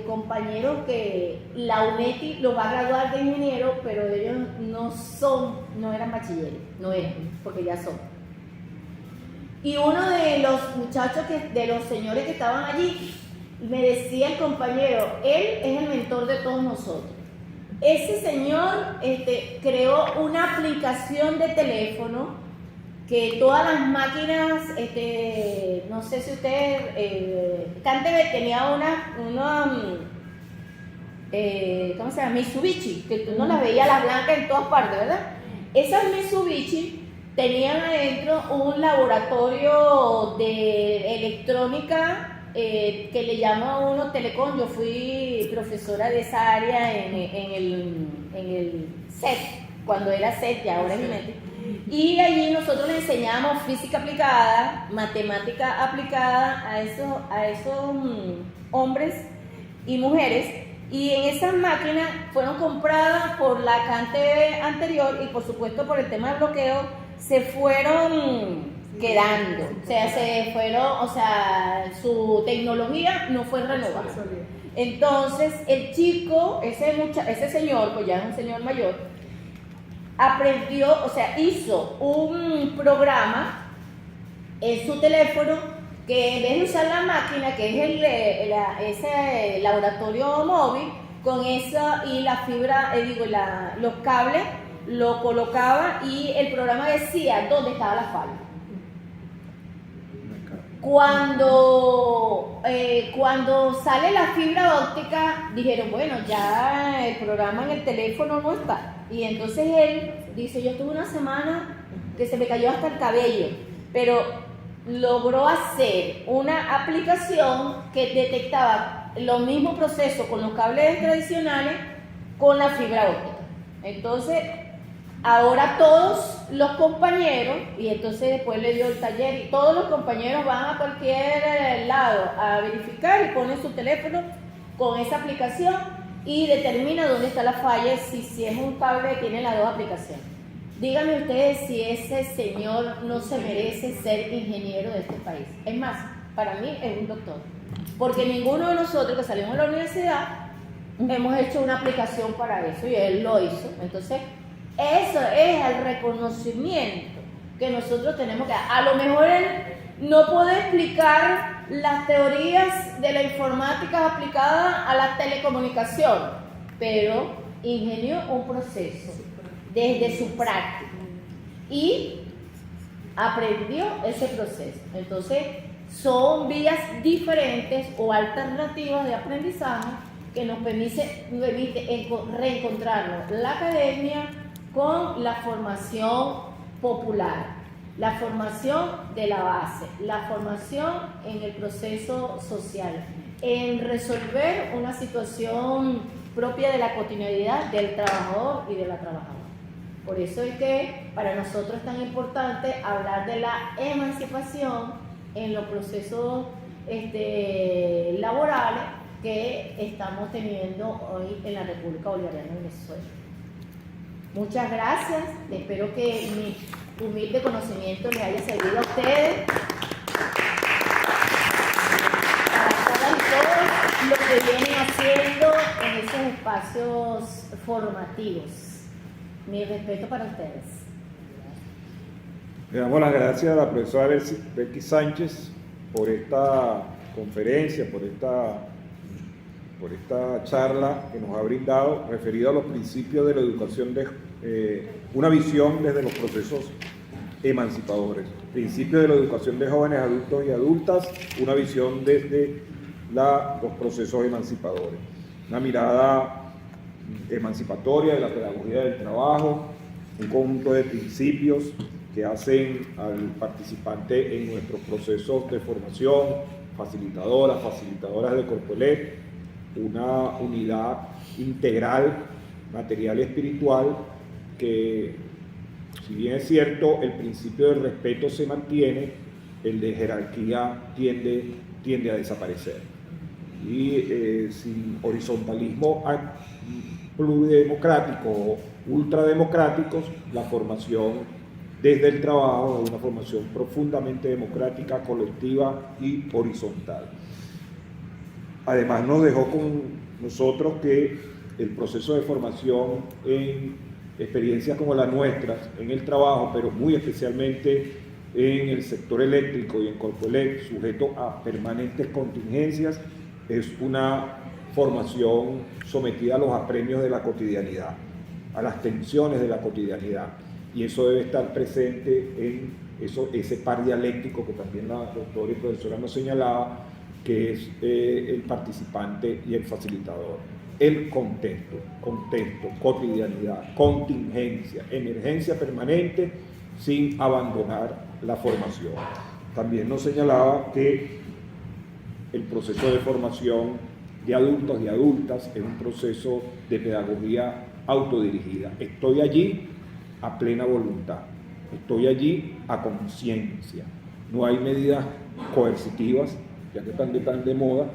compañeros que la UNETI los va a graduar de ingeniero, pero ellos no eran bachilleres, no eran, porque ya son. Y uno de los muchachos, de los señores que estaban allí, me decía el compañero, él es el mentor de todos nosotros. Ese señor creó una aplicación de teléfono que todas las máquinas, no sé si ustedes, Cantebe tenía una ¿cómo se llama? Mitsubishi, que tú no las veías las blancas en todas partes, ¿verdad? Esas Mitsubishi tenían adentro un laboratorio de electrónica que le llama a uno Telecom. Yo fui profesora de esa área en el SET, cuando era SET, ya ahora es METI. Y allí nosotros le enseñamos física aplicada, matemática aplicada a esos hombres y mujeres. Y en esas máquinas fueron compradas por la CanTV anterior y por supuesto por el tema del bloqueo se fueron quedando, su tecnología no fue renovada. Entonces el chico, ese señor, pues ya es un señor mayor, aprendió, hizo un programa en su teléfono que en vez de usar la máquina, que es ese laboratorio móvil, con esa y la fibra, los cables, lo colocaba y el programa decía dónde estaba la falla. Cuando sale la fibra óptica, dijeron, bueno, ya el programa en el teléfono no está. Y entonces él dice, yo tuve una semana que se me cayó hasta el cabello, pero logró hacer una aplicación que detectaba los mismos procesos con los cables tradicionales con la fibra óptica. Entonces, ahora todos los compañeros, y entonces después le dio el taller, y todos los compañeros van a cualquier lado a verificar y ponen su teléfono con esa aplicación y determina dónde está la falla, si es un cable que tiene las dos aplicaciones. Díganme ustedes si ese señor no se merece ser ingeniero de este país. Es más, para mí es un doctor. Porque ninguno de nosotros que salimos de la universidad hemos hecho una aplicación para eso y él lo hizo. Entonces, eso es el reconocimiento que nosotros tenemos que dar. A lo mejor él no puede explicar las teorías de la informática aplicada a la telecomunicación, pero ingenió un proceso desde su práctica y aprendió ese proceso. Entonces, son vías diferentes o alternativas de aprendizaje que nos permite reencontrarnos la academia con la formación popular, la formación de la base, la formación en el proceso social, en resolver una situación propia de la cotidianidad del trabajador y de la trabajadora. Por eso es que para nosotros es tan importante hablar de la emancipación en los procesos laborales que estamos teniendo hoy en la República Bolivariana de Venezuela. Muchas gracias, espero que mi humilde conocimiento les haya servido a ustedes para todas y todos lo que vienen haciendo en esos espacios formativos. Mi respeto para ustedes. Le damos las gracias a la profesora Becky Sánchez por esta conferencia, por esta charla que nos ha brindado referida a los principios de la educación, una visión desde los procesos emancipadores, principios de la educación de jóvenes, adultos y adultas, una visión desde los procesos emancipadores, una mirada emancipatoria de la pedagogía del trabajo, un conjunto de principios que hacen al participante en nuestros procesos de formación, facilitadoras de Corpoelec, una unidad integral, material y espiritual, que si bien es cierto, el principio del respeto se mantiene, el de jerarquía tiende a desaparecer. Y sin horizontalismo pluridemocrático o ultrademocráticos, la formación desde el trabajo es una formación profundamente democrática, colectiva y horizontal. Además nos dejó con nosotros que el proceso de formación en experiencias como las nuestras, en el trabajo, pero muy especialmente en el sector eléctrico y en Corpoelec, sujeto a permanentes contingencias, es una formación sometida a los apremios de la cotidianidad, a las tensiones de la cotidianidad, y eso debe estar presente en ese par dialéctico que también la doctora y profesora nos señalaba, que es el participante y el facilitador. El contexto, cotidianidad, contingencia, emergencia permanente, sin abandonar la formación. También nos señalaba que el proceso de formación de adultos y adultas es un proceso de pedagogía autodirigida. Estoy allí a plena voluntad, estoy allí a conciencia. No hay medidas coercitivas, ya que están tan de moda,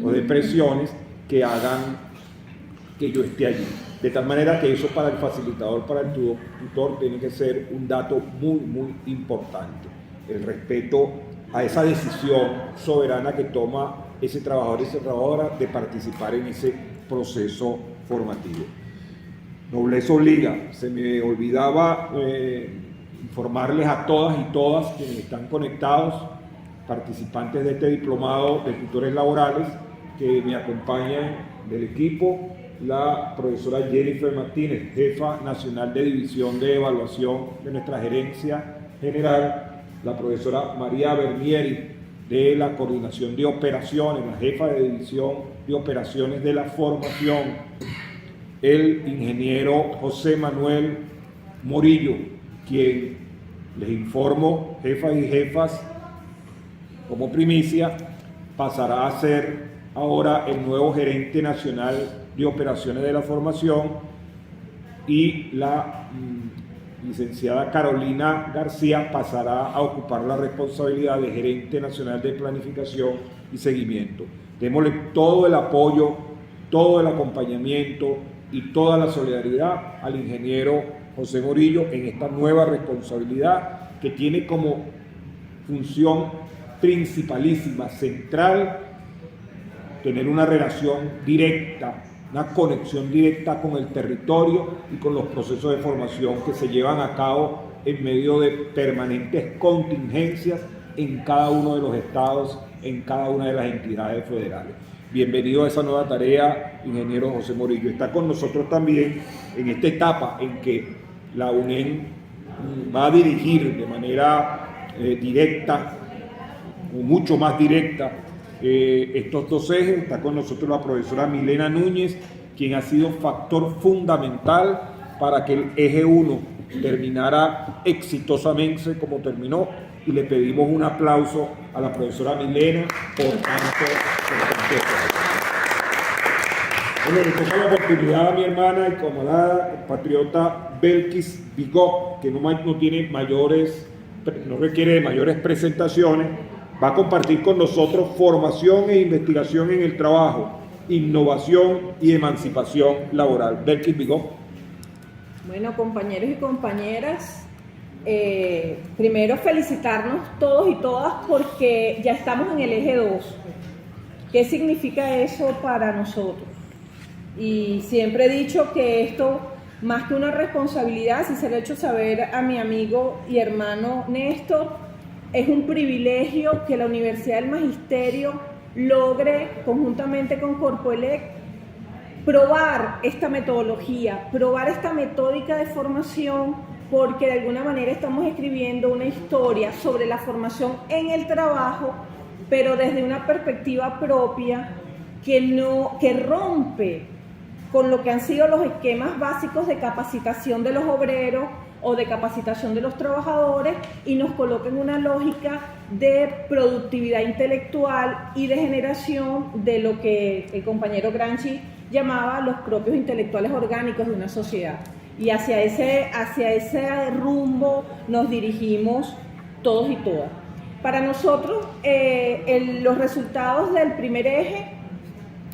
o de presiones que hagan que yo esté allí. De tal manera que eso para el facilitador, para el tutor, tiene que ser un dato muy, muy importante. El respeto a esa decisión soberana que toma ese trabajador y esa trabajadora de participar en ese proceso formativo. Nobleza obliga. Se me olvidaba informarles a todas y todas quienes están conectados, participantes de este diplomado de tutores laborales, que me acompañan del equipo, la profesora Jennifer Martínez, jefa nacional de división de evaluación de nuestra gerencia general, la profesora María Bernieri, de la coordinación de operaciones, la jefa de división de operaciones de la formación, el ingeniero José Manuel Morillo, quien les informo, jefas y jefas, como primicia, pasará a ser ahora el nuevo gerente nacional de operaciones de la formación, y la licenciada Carolina García pasará a ocupar la responsabilidad de gerente nacional de planificación y seguimiento. Démosle todo el apoyo, todo el acompañamiento y toda la solidaridad al ingeniero José Morillo en esta nueva responsabilidad que tiene como función principalísima, central, tener una relación directa, una conexión directa con el territorio y con los procesos de formación que se llevan a cabo en medio de permanentes contingencias en cada uno de los estados, en cada una de las entidades federales. Bienvenido a esa nueva tarea, ingeniero José Morillo. Está con nosotros también en esta etapa en que la UNEM va a dirigir de manera directa, o mucho más directa, estos dos ejes. Está con nosotros la profesora Milena Núñez, quien ha sido factor fundamental para que el eje 1 terminara exitosamente como terminó, y le pedimos un aplauso a la profesora Milena por tanto. Bueno, le toca la oportunidad a mi hermana y camarada patriota Belkis Bigot, que no tiene no requiere de mayores presentaciones. Va a compartir con nosotros formación e investigación en el trabajo, innovación y emancipación laboral. Belkis Bigot. Bueno, compañeros y compañeras, primero felicitarnos todos y todas porque ya estamos en el eje 2. ¿Qué significa eso para nosotros? Y siempre he dicho que esto, más que una responsabilidad, si se lo he hecho saber a mi amigo y hermano Néstor, es un privilegio que la Universidad del Magisterio logre, conjuntamente con Corpoelec, probar esta metodología, probar esta metódica de formación, porque de alguna manera estamos escribiendo una historia sobre la formación en el trabajo, pero desde una perspectiva propia que rompe con lo que han sido los esquemas básicos de capacitación de los obreros o de capacitación de los trabajadores, y nos coloca en una lógica de productividad intelectual y de generación de lo que el compañero Gramsci llamaba los propios intelectuales orgánicos de una sociedad. Y hacia ese rumbo nos dirigimos todos y todas. Para nosotros, los resultados del primer eje,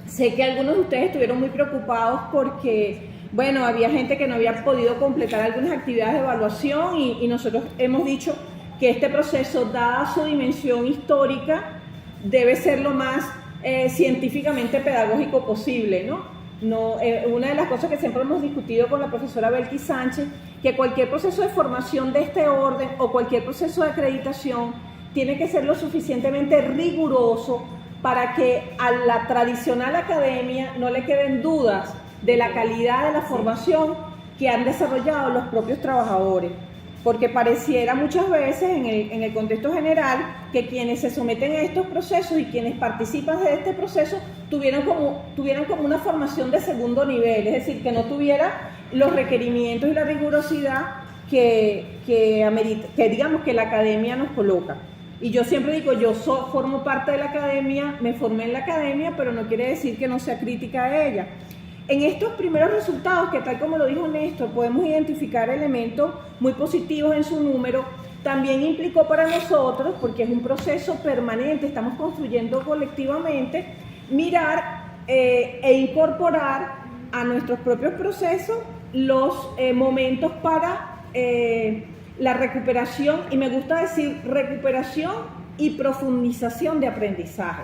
sé que algunos de ustedes estuvieron muy preocupados porque, bueno, había gente que no había podido completar algunas actividades de evaluación, y nosotros hemos dicho que este proceso, dada su dimensión histórica, debe ser lo más científicamente pedagógico posible, ¿no? No, una de las cosas que siempre hemos discutido con la profesora Belkis Sánchez, que cualquier proceso de formación de este orden o cualquier proceso de acreditación tiene que ser lo suficientemente riguroso para que a la tradicional academia no le queden dudas de la calidad de la formación que han desarrollado los propios trabajadores. Porque pareciera muchas veces en el contexto general que quienes se someten a estos procesos y quienes participan de este proceso tuvieron como una formación de segundo nivel, es decir, que no tuviera los requerimientos y la rigurosidad que digamos que la academia nos coloca. Y yo siempre digo, formo parte de la academia, me formé en la academia, pero no quiere decir que no sea crítica a ella. En estos primeros resultados, que tal como lo dijo Néstor, podemos identificar elementos muy positivos en su número, también implicó para nosotros, porque es un proceso permanente, estamos construyendo colectivamente, mirar e incorporar a nuestros propios procesos los momentos para la recuperación, y me gusta decir recuperación y profundización de aprendizaje.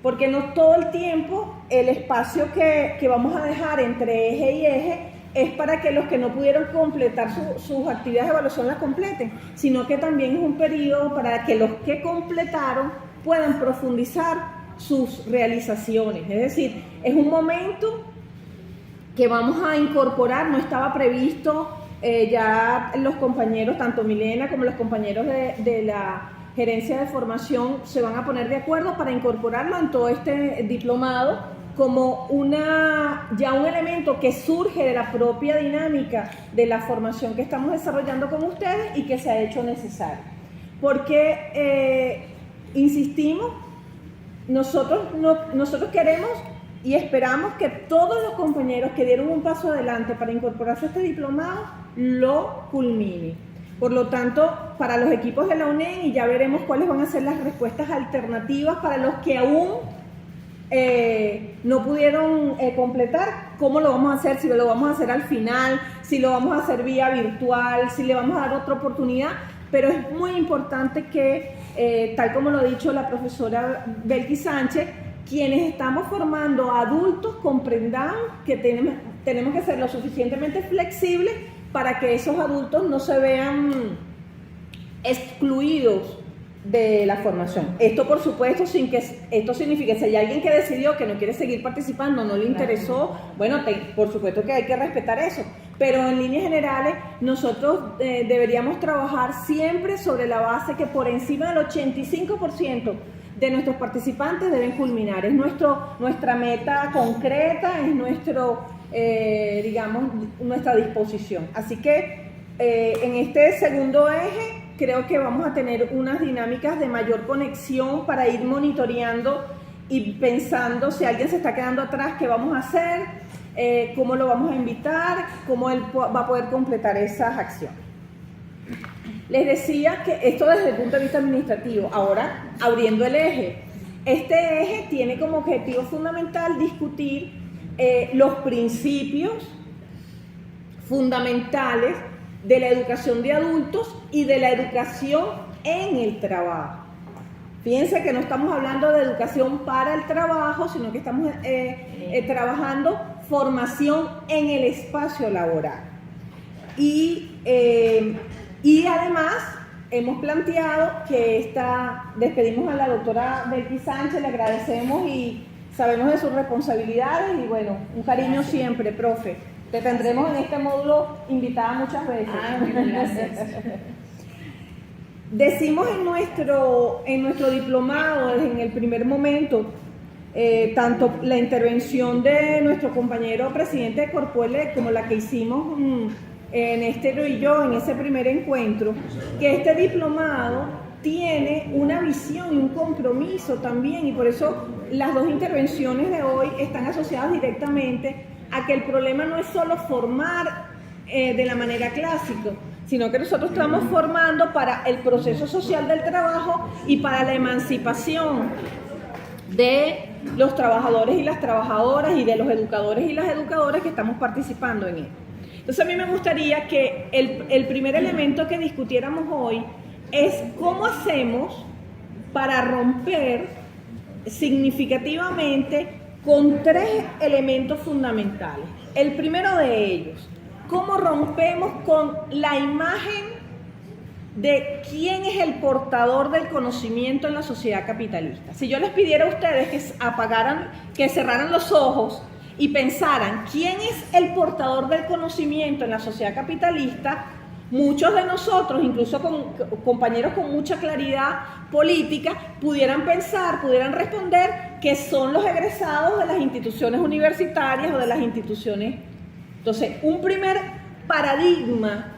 Porque no todo el tiempo el espacio que vamos a dejar entre eje y eje es para que los que no pudieron completar sus actividades de evaluación las completen, sino que también es un periodo para que los que completaron puedan profundizar sus realizaciones. Es decir, es un momento que vamos a incorporar, no estaba previsto, ya los compañeros, tanto Milena como los compañeros de la gerencia de formación se van a poner de acuerdo para incorporarlo en todo este diplomado como un elemento que surge de la propia dinámica de la formación que estamos desarrollando con ustedes y que se ha hecho necesario. Porque, insistimos, nosotros queremos y esperamos que todos los compañeros que dieron un paso adelante para incorporarse a este diplomado lo culminen. Por lo tanto, para los equipos de la UNED, y ya veremos cuáles van a ser las respuestas alternativas para los que aún no pudieron completar, cómo lo vamos a hacer, si lo vamos a hacer al final, si lo vamos a hacer vía virtual, si le vamos a dar otra oportunidad, pero es muy importante que, tal como lo ha dicho la profesora Belkis Sánchez, quienes estamos formando a adultos comprendamos que tenemos que ser lo suficientemente flexibles para que esos adultos no se vean excluidos de la formación. Esto, por supuesto, sin que esto signifique que si hay alguien que decidió que no quiere seguir participando, no le interesó, bueno, por supuesto que hay que respetar eso, pero en líneas generales nosotros deberíamos trabajar siempre sobre la base que por encima del 85% de nuestros participantes deben culminar. Es nuestra meta concreta, es nuestra disposición. Así que en este segundo eje creo que vamos a tener unas dinámicas de mayor conexión para ir monitoreando y pensando si alguien se está quedando atrás, qué vamos a hacer, cómo lo vamos a invitar, cómo él va a poder completar esas acciones. Les decía que esto desde el punto de vista administrativo. Ahora, abriendo el eje. Este eje tiene como objetivo fundamental discutir los principios fundamentales de la educación de adultos y de la educación en el trabajo. Fíjense que no estamos hablando de educación para el trabajo, sino que estamos trabajando formación en el espacio laboral. Y además hemos planteado que despedimos a la doctora Belkis Sánchez, le agradecemos y sabemos de sus responsabilidades y bueno, un cariño siempre, profe. Te tendremos en este módulo invitada muchas veces. Gracias. Decimos en nuestro diplomado, en el primer momento, tanto la intervención de nuestro compañero presidente de Corpoelec como la que hicimos Néstor y yo en ese primer encuentro, que este diplomado tiene una visión y un compromiso también, y por eso las dos intervenciones de hoy están asociadas directamente a que el problema no es solo formar de la manera clásica, sino que nosotros estamos formando para el proceso social del trabajo y para la emancipación de los trabajadores y las trabajadoras y de los educadores y las educadoras que estamos participando en él. Entonces a mí me gustaría que el primer elemento que discutiéramos hoy es cómo hacemos para romper significativamente con 3 elementos fundamentales. El primero de ellos, ¿cómo rompemos con la imagen de quién es el portador del conocimiento en la sociedad capitalista? Si yo les pidiera a ustedes que cerraran los ojos y pensaran quién es el portador del conocimiento en la sociedad capitalista, muchos de nosotros, incluso con compañeros con mucha claridad política, pudieran responder que son los egresados de las instituciones universitarias o de las instituciones. Entonces, un primer paradigma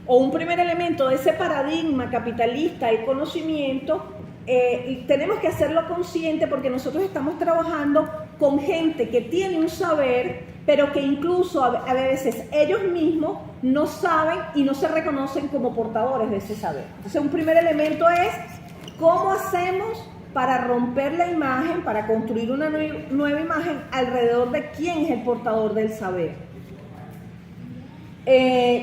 o un primer elemento de ese paradigma capitalista del conocimiento, tenemos que hacerlo consciente porque nosotros estamos trabajando con gente que tiene un saber, pero que incluso a veces ellos mismos no saben y no se reconocen como portadores de ese saber. Entonces, un primer elemento es cómo hacemos para romper la imagen, para construir una nueva imagen alrededor de quién es el portador del saber.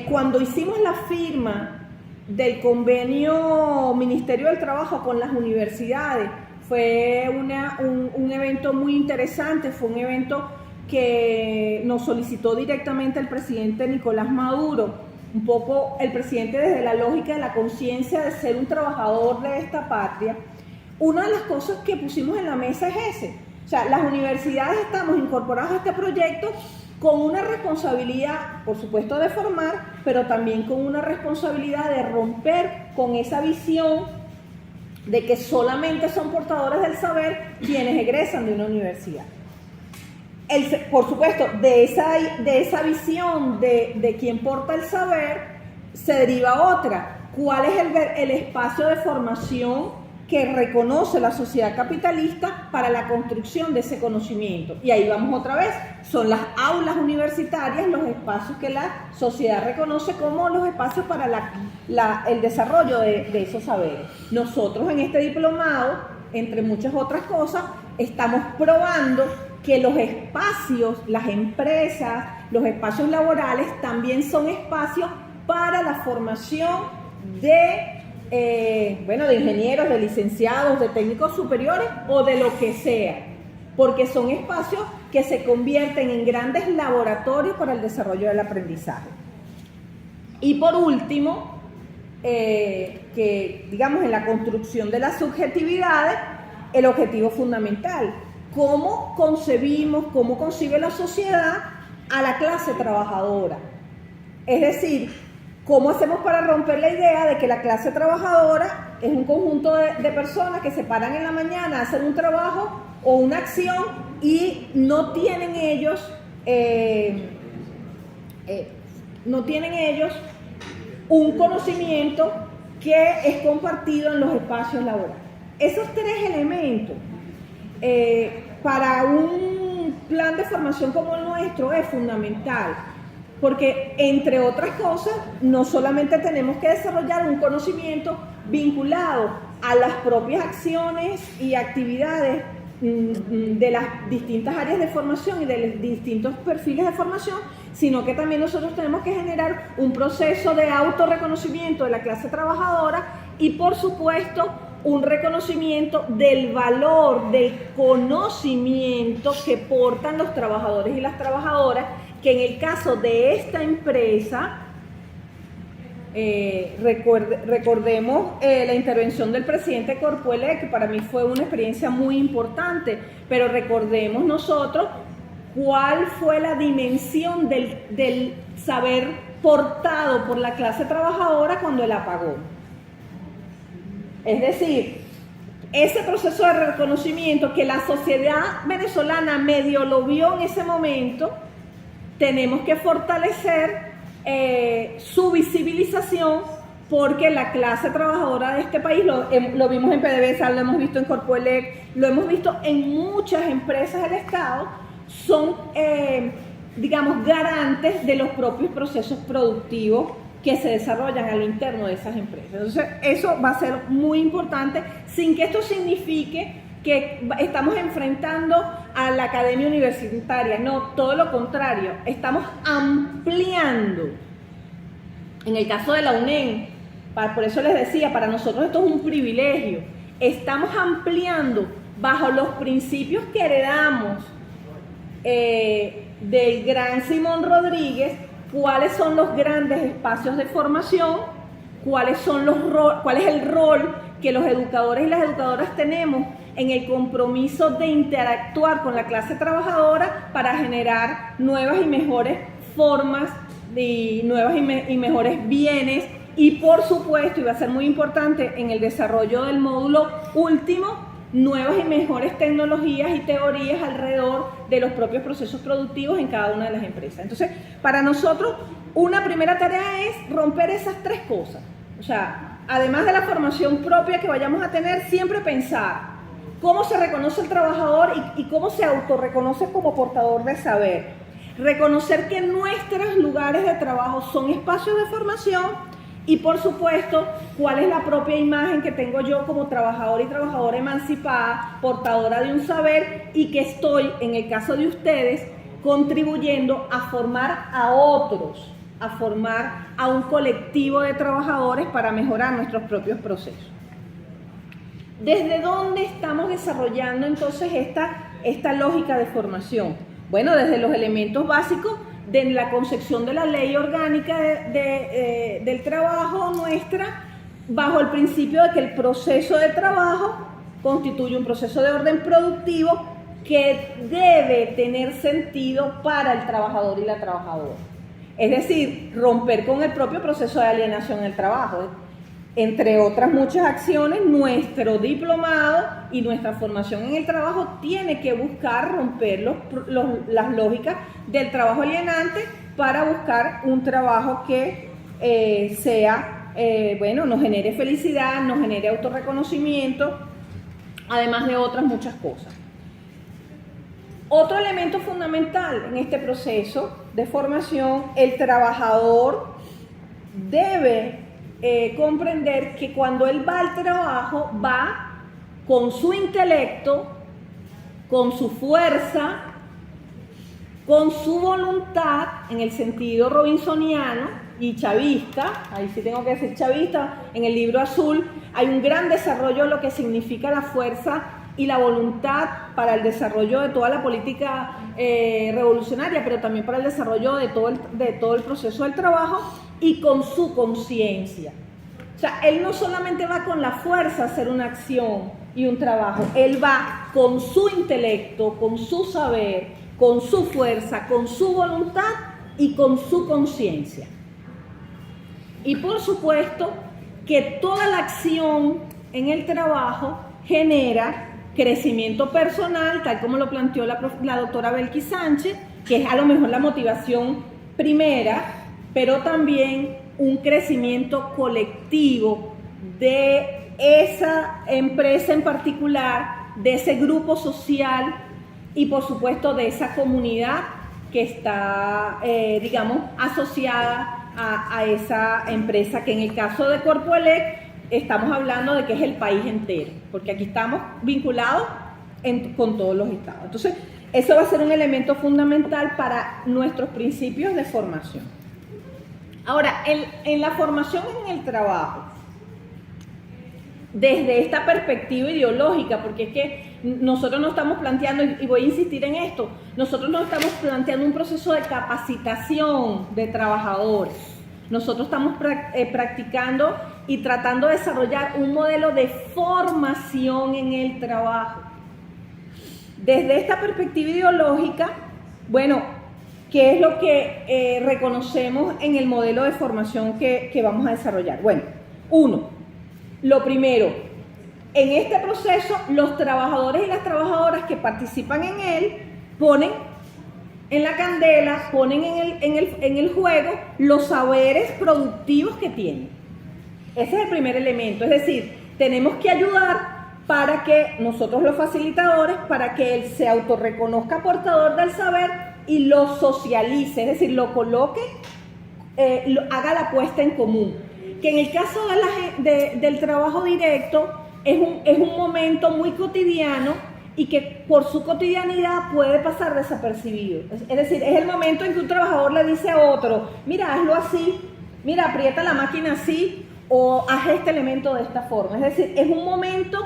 Cuando hicimos la firma del convenio Ministerio del Trabajo con las universidades, fue un evento muy interesante, fue un evento que nos solicitó directamente el presidente Nicolás Maduro, un poco el presidente desde la lógica de la conciencia de ser un trabajador de esta patria. Una de las cosas que pusimos en la mesa es ese, o sea, las universidades estamos incorporadas a este proyecto con una responsabilidad, por supuesto, de formar, pero también con una responsabilidad de romper con esa visión de que solamente son portadores del saber quienes egresan de una universidad. Por supuesto, de esa visión de quien porta el saber, se deriva otra. ¿Cuál es el espacio de formación que reconoce la sociedad capitalista para la construcción de ese conocimiento? Y ahí vamos otra vez, son las aulas universitarias, los espacios que la sociedad reconoce como los espacios para el desarrollo de esos saberes. Nosotros en este diplomado, entre muchas otras cosas, estamos probando que los espacios, las empresas, los espacios laborales también son espacios para la formación de ingenieros, de licenciados, de técnicos superiores o de lo que sea, porque son espacios que se convierten en grandes laboratorios para el desarrollo del aprendizaje. Y por último, que digamos en la construcción de las subjetividades, el objetivo fundamental, cómo concebimos, cómo concibe la sociedad a la clase trabajadora, es decir, ¿cómo hacemos para romper la idea de que la clase trabajadora es un conjunto de personas que se paran en la mañana a hacer un trabajo o una acción y no tienen ellos un conocimiento que es compartido en los espacios laborales? Esos 3 elementos para un plan de formación como el nuestro es fundamental. Porque, entre otras cosas, no solamente tenemos que desarrollar un conocimiento vinculado a las propias acciones y actividades de las distintas áreas de formación y de los distintos perfiles de formación, sino que también nosotros tenemos que generar un proceso de autorreconocimiento de la clase trabajadora y, por supuesto, un reconocimiento del valor, del conocimiento que portan los trabajadores y las trabajadoras, que en el caso de esta empresa, recordemos la intervención del presidente Corpoelec, que para mí fue una experiencia muy importante, pero recordemos nosotros cuál fue la dimensión del saber portado por la clase trabajadora cuando el apagón. Es decir, ese proceso de reconocimiento que la sociedad venezolana medio lo vio en ese momento, tenemos que fortalecer su visibilización, porque la clase trabajadora de este país, lo vimos en PDVSA, lo hemos visto en Corpoelec, lo hemos visto en muchas empresas del Estado, son, garantes de los propios procesos productivos que se desarrollan al interno de esas empresas. Entonces, eso va a ser muy importante, sin que esto signifique que estamos enfrentando a la academia universitaria. No, todo lo contrario, estamos ampliando. En el caso de la UNEM, por eso les decía, para nosotros esto es un privilegio. Estamos ampliando bajo los principios que heredamos del gran Simón Rodríguez, cuáles son los grandes espacios de formación, cuál es el rol que los educadores y las educadoras tenemos en el compromiso de interactuar con la clase trabajadora para generar nuevas y mejores formas y nuevas y mejores bienes, y por supuesto, y va a ser muy importante en el desarrollo del módulo último, nuevas y mejores tecnologías y teorías alrededor de los propios procesos productivos en cada una de las empresas. Entonces, para nosotros, una primera tarea es romper esas tres cosas. O sea, además de la formación propia que vayamos a tener, siempre pensar cómo se reconoce el trabajador y cómo se autorreconoce como portador de saber. Reconocer que nuestros lugares de trabajo son espacios de formación y, por supuesto, cuál es la propia imagen que tengo yo como trabajador y trabajadora emancipada, portadora de un saber, y que estoy, en el caso de ustedes, contribuyendo a formar a otros, a formar a un colectivo de trabajadores para mejorar nuestros propios procesos. ¿Desde dónde estamos desarrollando entonces esta lógica de formación? Bueno, desde los elementos básicos de la concepción de la ley orgánica del trabajo nuestra, bajo el principio de que el proceso de trabajo constituye un proceso de orden productivo que debe tener sentido para el trabajador y la trabajadora. Es decir, romper con el propio proceso de alienación en el trabajo. Entre otras muchas acciones, nuestro diplomado y nuestra formación en el trabajo tiene que buscar romper las lógicas del trabajo alienante para buscar un trabajo que nos genere felicidad, nos genere autorreconocimiento, además de otras muchas cosas. Otro elemento fundamental en este proceso de formación, el trabajador debe comprender que cuando él va al trabajo, va con su intelecto, con su fuerza, con su voluntad, en el sentido robinsoniano y chavista. Ahí sí tengo que decir chavista. En el libro azul hay un gran desarrollo de lo que significa la fuerza y la voluntad para el desarrollo de toda la política revolucionaria, pero también para el desarrollo de todo el proceso del trabajo, y con su conciencia. O sea, él no solamente va con la fuerza a hacer una acción y un trabajo, él va con su intelecto, con su saber, con su fuerza, con su voluntad y con su conciencia. Y por supuesto que toda la acción en el trabajo genera crecimiento personal, tal como lo planteó la doctora Belkis Sánchez, que es a lo mejor la motivación primera, pero también un crecimiento colectivo de esa empresa en particular, de ese grupo social y por supuesto de esa comunidad que está, asociada a esa empresa, que en el caso de Corpoelec estamos hablando de que es el país entero, porque aquí estamos vinculados con todos los estados. Entonces, eso va a ser un elemento fundamental para nuestros principios de formación. Ahora, en la formación en el trabajo, desde esta perspectiva ideológica, porque es que nosotros no estamos planteando, y voy a insistir en esto, nosotros no estamos planteando un proceso de capacitación de trabajadores. Nosotros estamos practicando y tratando de desarrollar un modelo de formación en el trabajo. Desde esta perspectiva ideológica, bueno, ¿qué es lo que reconocemos en el modelo de formación que vamos a desarrollar? Bueno, lo primero, en este proceso los trabajadores y las trabajadoras que participan en él ponen en la candela, ponen en el juego los saberes productivos que tienen. Ese es el primer elemento, es decir, tenemos que ayudar para que nosotros los facilitadores, para que él se autorreconozca portador del saber y lo socialice, es decir, lo coloque, haga la puesta en común. Que en el caso del trabajo directo es un momento muy cotidiano y que por su cotidianidad puede pasar desapercibido. Es decir, es el momento en que un trabajador le dice a otro, mira, hazlo así, mira, aprieta la máquina así, o haz este elemento de esta forma. Es decir, es un momento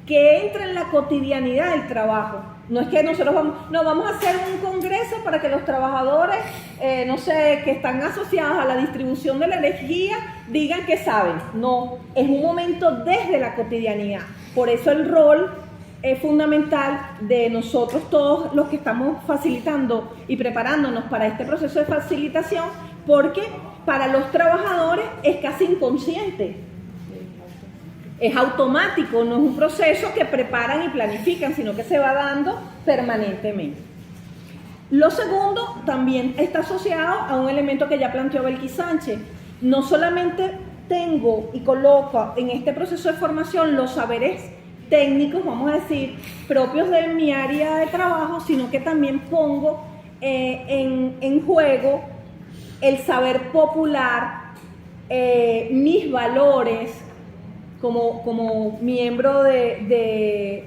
que entre en la cotidianidad del trabajo. No es que nosotros vamos a hacer un congreso para que los trabajadores, no sé, que están asociados a la distribución de la energía, digan que saben. No, es un momento desde la cotidianidad. Por eso el rol es fundamental de nosotros todos los que estamos facilitando y preparándonos para este proceso de facilitación, porque para los trabajadores es casi inconsciente. Es automático, no es un proceso que preparan y planifican, sino que se va dando permanentemente. Lo segundo también está asociado a un elemento que ya planteó Belkis Sánchez. No solamente tengo y coloco en este proceso de formación los saberes técnicos, vamos a decir, propios de mi área de trabajo, sino que también pongo en juego el saber popular, mis valores, como miembro de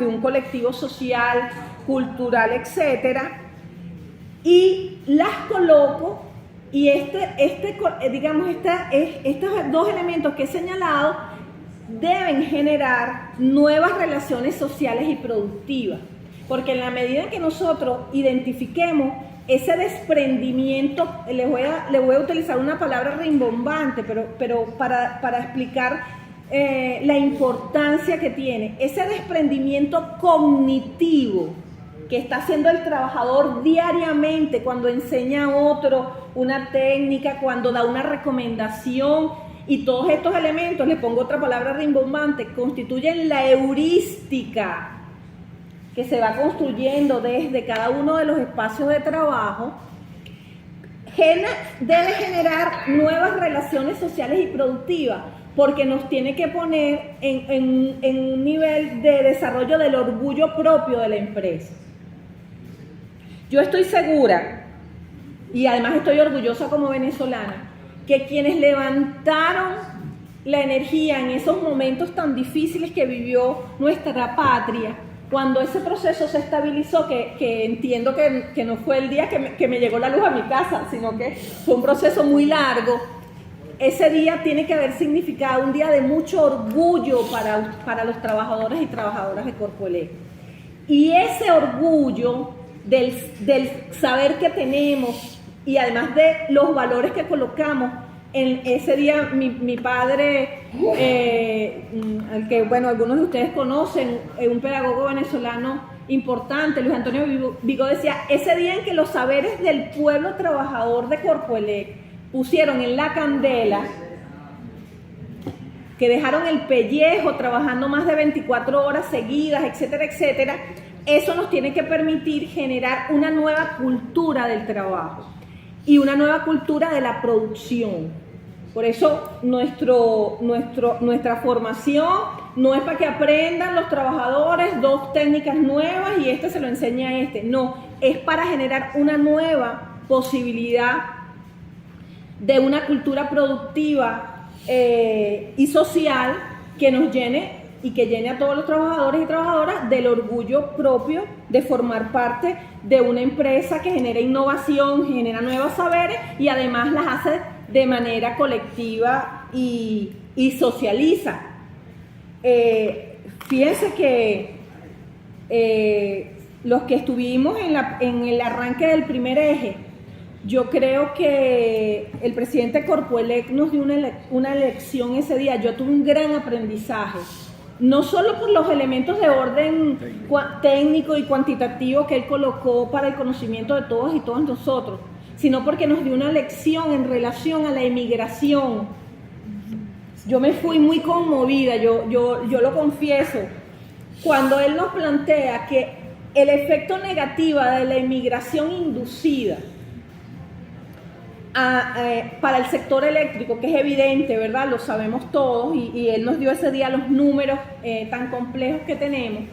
un colectivo social, cultural, etcétera, y las coloco, y estos dos elementos que he señalado deben generar nuevas relaciones sociales y productivas, porque en la medida en que nosotros identifiquemos ese desprendimiento, le voy a utilizar una palabra rimbombante, pero para explicar la importancia que tiene, ese desprendimiento cognitivo que está haciendo el trabajador diariamente cuando enseña a otro una técnica, cuando da una recomendación, y todos estos elementos, le pongo otra palabra rimbombante, constituyen la heurística que se va construyendo desde cada uno de los espacios de trabajo. Debe generar nuevas relaciones sociales y productivas, porque nos tiene que poner en un nivel de desarrollo del orgullo propio de la empresa. Yo estoy segura, y además estoy orgullosa como venezolana, que quienes levantaron la energía en esos momentos tan difíciles que vivió nuestra patria, cuando ese proceso se estabilizó, que entiendo que no fue el día que me llegó la luz a mi casa, sino que fue un proceso muy largo, ese día tiene que haber significado un día de mucho orgullo para los trabajadores y trabajadoras de Corpoelec. Y ese orgullo del saber que tenemos, y además de los valores que colocamos, en ese día mi padre, al que algunos de ustedes conocen, un pedagogo venezolano importante, Luis Antonio Vigo, decía: ese día en que los saberes del pueblo trabajador de Corpoelec pusieron en la candela, que dejaron el pellejo trabajando más de 24 horas seguidas, etcétera, etcétera, eso nos tiene que permitir generar una nueva cultura del trabajo y una nueva cultura de la producción. Por eso nuestra formación no es para que aprendan los trabajadores 2 técnicas nuevas y se lo enseña a no, es para generar una nueva posibilidad de una cultura productiva y social que nos llene y que llene a todos los trabajadores y trabajadoras del orgullo propio de formar parte de una empresa que genera innovación, genera nuevos saberes y además las hace de manera colectiva y socializa. Fíjense que los que estuvimos en el arranque del primer eje, yo creo que el presidente Corpoelec nos dio una lección ese día. Yo tuve un gran aprendizaje, no solo por los elementos de orden técnico y cuantitativo que él colocó para el conocimiento de todos y todas nosotros, sino porque nos dio una lección en relación a la emigración. Yo me fui muy conmovida, yo lo confieso, cuando él nos plantea que el efecto negativo de la emigración inducida para el sector eléctrico, que es evidente, ¿verdad? Lo sabemos todos, y él nos dio ese día los números tan complejos que tenemos.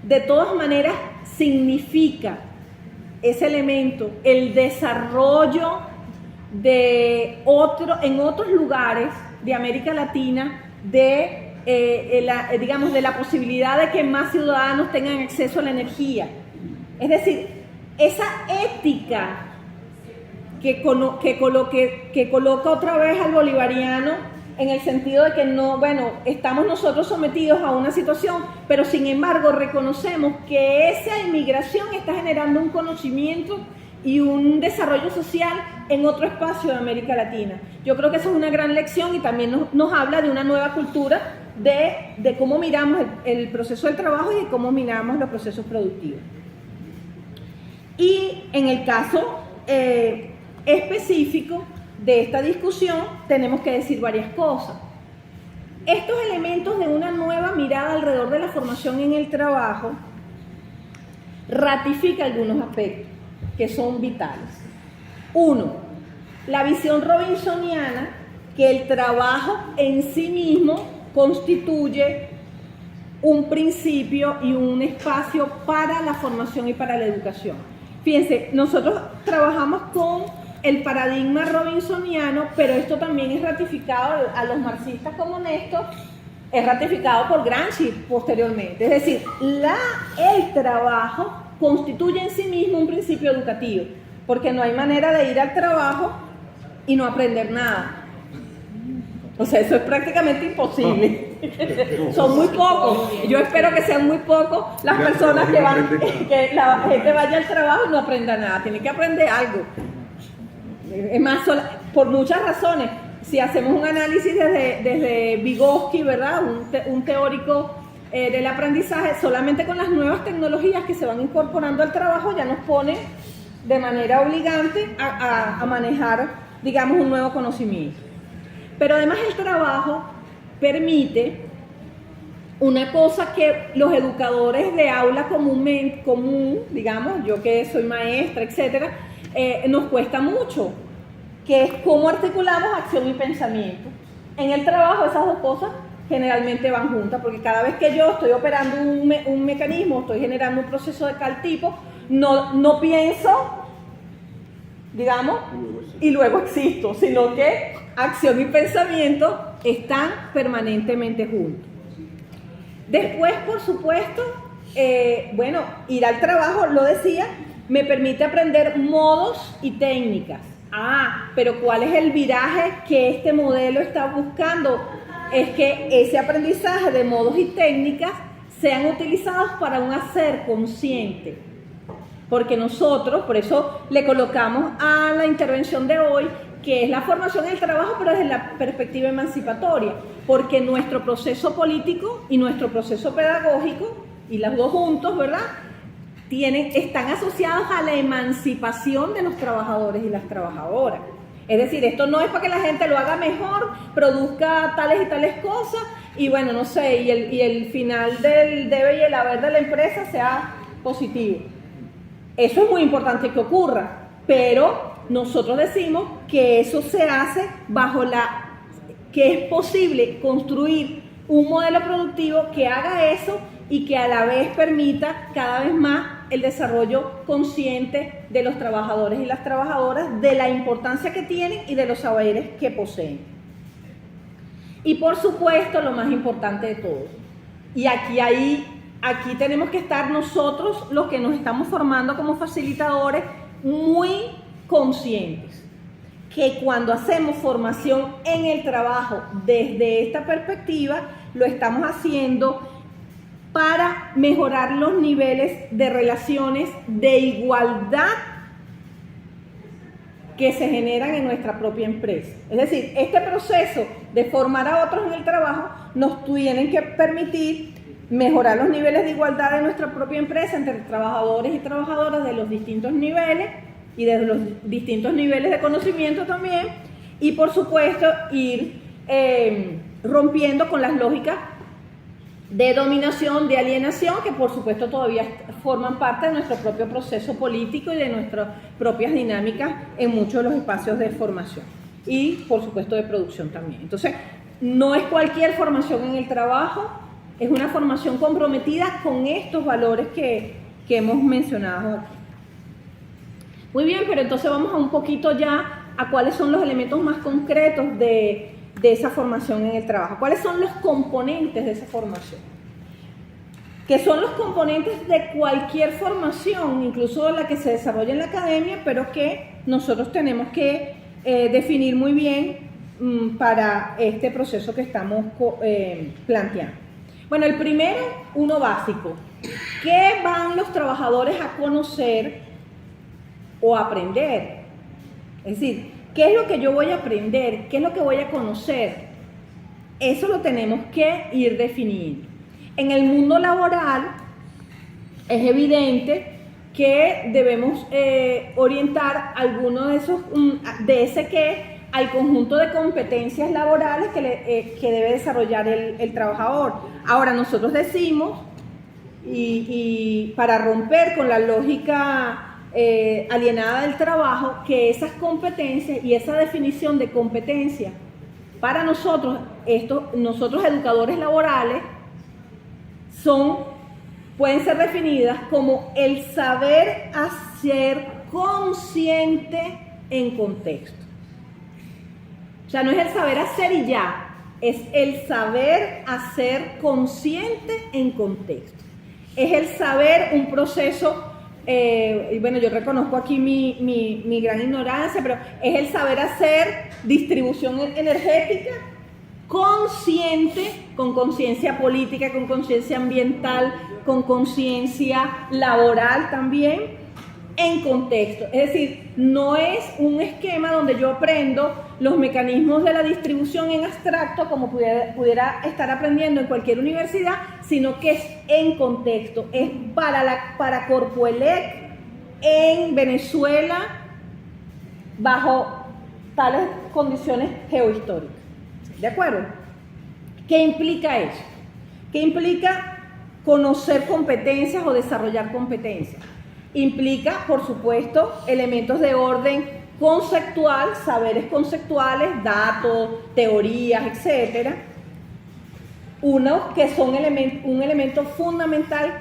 De todas maneras, significa ese elemento el desarrollo en otros lugares de América Latina de la posibilidad de que más ciudadanos tengan acceso a la energía. Es decir, esa ética que coloca otra vez al bolivariano en el sentido de que no, bueno, estamos nosotros sometidos a una situación, pero sin embargo reconocemos que esa inmigración está generando un conocimiento y un desarrollo social en otro espacio de América Latina. Yo creo que esa es una gran lección y también nos habla de una nueva cultura de cómo miramos el proceso del trabajo y de cómo miramos los procesos productivos. Y en el caso específico de esta discusión tenemos que decir varias cosas. Estos elementos de una nueva mirada alrededor de la formación en el trabajo ratifica algunos aspectos que son vitales. Uno, la visión robinsoniana que el trabajo en sí mismo constituye un principio y un espacio para la formación y para la educación. Fíjense, nosotros trabajamos con el paradigma robinsoniano, pero esto también es ratificado a los marxistas como Néstor, es ratificado por Gramsci posteriormente. Es decir, el trabajo constituye en sí mismo un principio educativo, porque no hay manera de ir al trabajo y no aprender nada. O sea, eso es prácticamente imposible. Son muy pocos. Yo espero que sean muy pocos las personas que la gente vaya al trabajo y no aprenda nada. Tiene que aprender algo. Es más, por muchas razones. Si hacemos un análisis desde Vygotsky, ¿verdad? Un teórico del aprendizaje, solamente con las nuevas tecnologías que se van incorporando al trabajo ya nos pone de manera obligante a manejar, digamos, un nuevo conocimiento. Pero además el trabajo permite una cosa que los educadores de aula común, digamos, yo que soy maestra, etcétera, nos cuesta mucho, que es cómo articulamos acción y pensamiento. En el trabajo esas dos cosas generalmente van juntas, porque cada vez que yo estoy operando un mecanismo, estoy generando un proceso de tal tipo, no pienso, digamos, y luego existo, sino que acción y pensamiento están permanentemente juntos. Después, por supuesto, ir al trabajo, lo decía, me permite aprender modos y técnicas. Pero ¿cuál es el viraje que este modelo está buscando? Es que ese aprendizaje de modos y técnicas sean utilizados para un hacer consciente. Porque nosotros, por eso le colocamos a la intervención de hoy, que es la formación en el trabajo, pero desde la perspectiva emancipatoria, porque nuestro proceso político y nuestro proceso pedagógico, y los dos juntos, ¿verdad?, están asociados a la emancipación de los trabajadores y las trabajadoras. Es decir, esto no es para que la gente lo haga mejor, produzca tales y tales cosas, y bueno, no sé, y el final del debe y el haber de la empresa sea positivo. Eso es muy importante que ocurra, pero nosotros decimos que eso se hace que es posible construir un modelo productivo que haga eso y que a la vez permita cada vez más el desarrollo consciente de los trabajadores y las trabajadoras, de la importancia que tienen y de los saberes que poseen. Y por supuesto, lo más importante de todo, y aquí tenemos que estar nosotros, los que nos estamos formando como facilitadores, muy conscientes que cuando hacemos formación en el trabajo desde esta perspectiva, lo estamos haciendo para mejorar los niveles de relaciones de igualdad que se generan en nuestra propia empresa. Es decir, este proceso de formar a otros en el trabajo nos tiene que permitir mejorar los niveles de igualdad de nuestra propia empresa entre trabajadores y trabajadoras de los distintos niveles y de los distintos niveles de conocimiento también, y por supuesto ir rompiendo con las lógicas de dominación, de alienación, que por supuesto todavía forman parte de nuestro propio proceso político y de nuestras propias dinámicas en muchos de los espacios de formación y por supuesto de producción también. Entonces, no es cualquier formación en el trabajo, es una formación comprometida con estos valores que hemos mencionado aquí. Muy bien, pero entonces vamos a un poquito ya a cuáles son los elementos más concretos de esa formación en el trabajo. ¿Cuáles son los componentes de esa formación? Que son los componentes de cualquier formación, incluso la que se desarrolla en la academia, pero que nosotros tenemos que definir muy bien para este proceso que estamos planteando. Bueno, el primero, uno básico. ¿Qué van los trabajadores a conocer o a aprender? Es decir, ¿qué es lo que yo voy a aprender? ¿Qué es lo que voy a conocer? Eso lo tenemos que ir definiendo. En el mundo laboral es evidente que debemos orientar alguno de ese qué al conjunto de competencias laborales que debe desarrollar el trabajador. Ahora, nosotros decimos, y para romper con la lógica alienada del trabajo, que esas competencias y esa definición de competencia para nosotros, nosotros educadores laborales, pueden ser definidas como el saber hacer consciente en contexto. O sea, no es el saber hacer y ya, es el saber hacer consciente en contexto. Es el saber un proceso, y bueno, yo reconozco aquí mi gran ignorancia, pero es el saber hacer distribución energética consciente, con conciencia política, con conciencia ambiental, con conciencia laboral también, en contexto. Es decir, no es un esquema donde yo aprendo los mecanismos de la distribución en abstracto como pudiera estar aprendiendo en cualquier universidad, sino que es en contexto, es para Corpoelec en Venezuela bajo tales condiciones geohistóricas. ¿De acuerdo? ¿Qué implica eso? ¿Qué implica conocer competencias o desarrollar competencias? Implica, por supuesto, elementos de orden conceptual, saberes conceptuales, datos, teorías, etc. Uno, que son un elemento fundamental,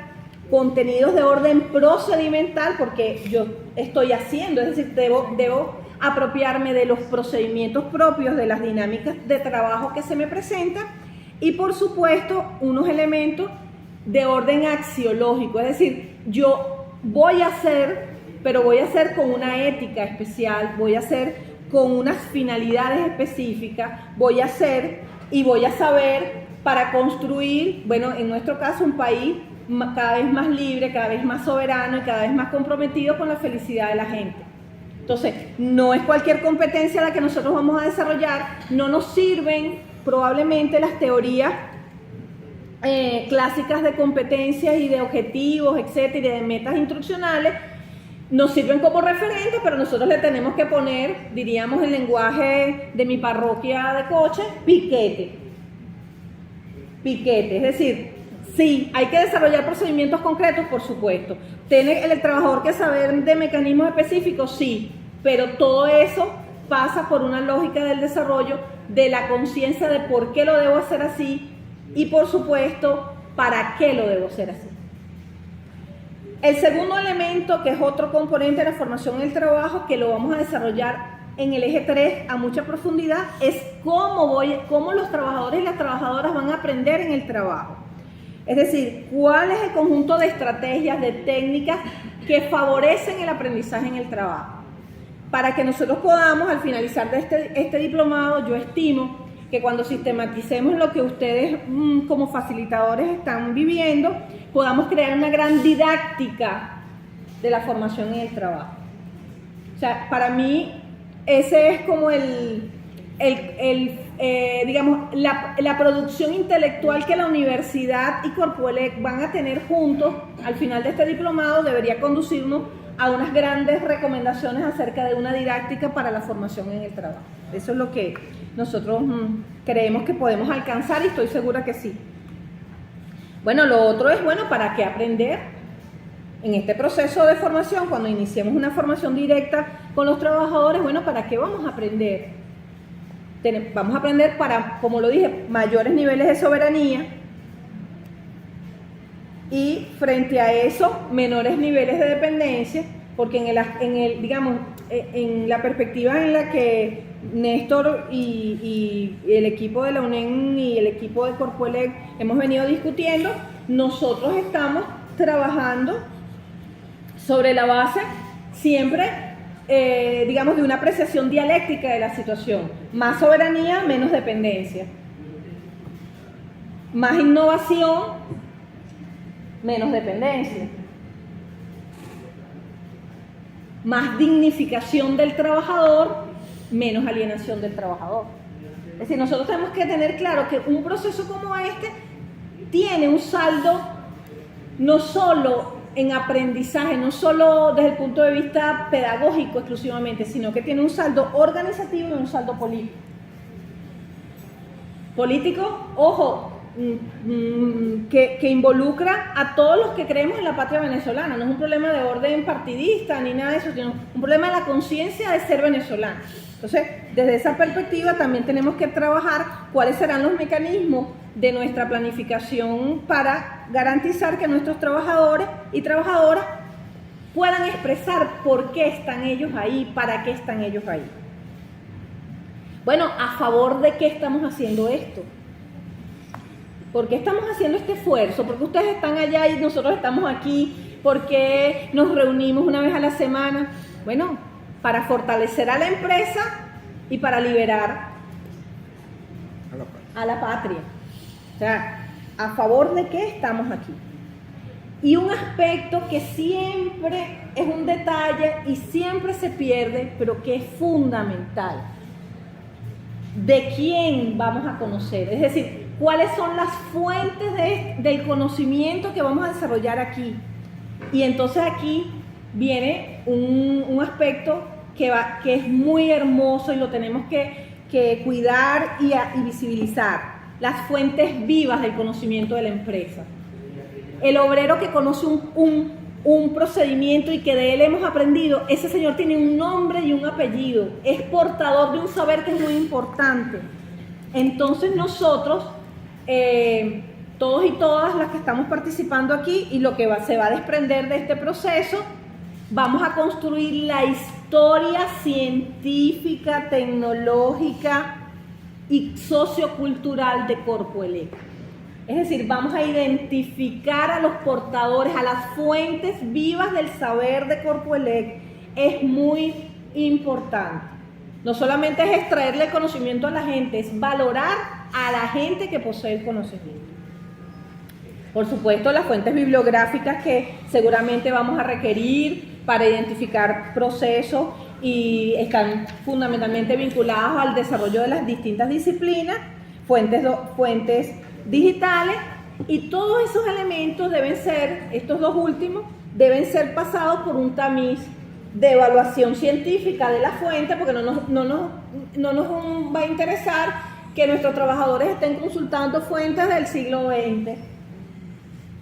contenidos de orden procedimental, porque yo estoy haciendo, es decir, debo apropiarme de los procedimientos propios, de las dinámicas de trabajo que se me presentan, y por supuesto, unos elementos de orden axiológico, es decir, yo voy a hacer, pero voy a hacer con una ética especial, voy a hacer con unas finalidades específicas, voy a hacer y voy a saber para construir, bueno, en nuestro caso, un país cada vez más libre, cada vez más soberano y cada vez más comprometido con la felicidad de la gente. Entonces, no es cualquier competencia la que nosotros vamos a desarrollar, no nos sirven probablemente las teorías clásicas de competencias y de objetivos, etcétera, y de metas instruccionales, nos sirven como referente, pero nosotros le tenemos que poner, diríamos en lenguaje de mi parroquia de Coche, piquete. Es decir, sí, hay que desarrollar procedimientos concretos, por supuesto. ¿Tiene el trabajador que saber de mecanismos específicos? Sí, pero todo eso pasa por una lógica del desarrollo de la conciencia de por qué lo debo hacer así y, por supuesto, para qué lo debo hacer así. El segundo elemento, que es otro componente de la formación en el trabajo, que lo vamos a desarrollar en el eje 3 a mucha profundidad, es cómo los trabajadores y las trabajadoras van a aprender en el trabajo. Es decir, cuál es el conjunto de estrategias, de técnicas que favorecen el aprendizaje en el trabajo. Para que nosotros podamos, al finalizar de este diplomado, yo estimo que cuando sistematicemos lo que ustedes como facilitadores están viviendo, podamos crear una gran didáctica de la formación en el trabajo. O sea, para mí ese es como digamos, la producción intelectual que la universidad y Corpoelec van a tener juntos al final de este diplomado debería conducirnos a unas grandes recomendaciones acerca de una didáctica para la formación en el trabajo. Eso es lo que nosotros creemos que podemos alcanzar y estoy segura que sí. Bueno, lo otro es, bueno, ¿para qué aprender? En este proceso de formación, cuando iniciemos una formación directa con los trabajadores, bueno, ¿para qué vamos a aprender? Vamos a aprender para, como lo dije, mayores niveles de soberanía y frente a eso, menores niveles de dependencia, porque en la perspectiva en la que Néstor y el equipo de la UNEM y el equipo de Corpoelec hemos venido discutiendo, nosotros estamos trabajando sobre la base siempre digamos, de una apreciación dialéctica de la situación. Más soberanía, menos dependencia. Más innovación, menos dependencia. Más dignificación del trabajador, menos alienación del trabajador. Es decir, nosotros tenemos que tener claro que un proceso como este tiene un saldo no solo en aprendizaje, no solo desde el punto de vista pedagógico exclusivamente, sino que tiene un saldo organizativo y un saldo político. Político, ojo, que involucra a todos los que creemos en la patria venezolana. No es un problema de orden partidista ni nada de eso, sino un problema de la conciencia de ser venezolano. Entonces, desde esa perspectiva también tenemos que trabajar cuáles serán los mecanismos de nuestra planificación para garantizar que nuestros trabajadores y trabajadoras puedan expresar por qué están ellos ahí, para qué están ellos ahí. Bueno, ¿a favor de qué estamos haciendo esto? ¿Por qué estamos haciendo este esfuerzo? ¿Por qué ustedes están allá y nosotros estamos aquí? ¿Por qué nos reunimos una vez a la semana? Bueno, para fortalecer a la empresa y para liberar a la patria. O sea, ¿a favor de qué estamos aquí? Y un aspecto que siempre es un detalle y siempre se pierde, pero que es fundamental. ¿De quién vamos a conocer? Es decir, ¿cuáles son las fuentes del conocimiento que vamos a desarrollar aquí? Y entonces aquí viene un aspecto que es muy hermoso y lo tenemos que cuidar y visibilizar. Las fuentes vivas del conocimiento de la empresa. El obrero que conoce un procedimiento y que de él hemos aprendido, ese señor tiene un nombre y un apellido, es portador de un saber que es muy importante. Entonces nosotros, todos y todas las que estamos participando aquí y lo que se va a desprender de este proceso, vamos a construir la historia científica, tecnológica y sociocultural de Corpo Elec. Es decir, vamos a identificar a los portadores, a las fuentes vivas del saber de Corpo Elec. Es muy importante. No solamente es extraerle el conocimiento a la gente, es valorar a la gente que posee el conocimiento. Por supuesto, las fuentes bibliográficas que seguramente vamos a requerir para identificar procesos y están fundamentalmente vinculados al desarrollo de las distintas disciplinas, fuentes digitales, y todos esos elementos deben ser, estos dos últimos, deben ser pasados por un tamiz de evaluación científica de la fuente, porque no nos va a interesar que nuestros trabajadores estén consultando fuentes del siglo XX.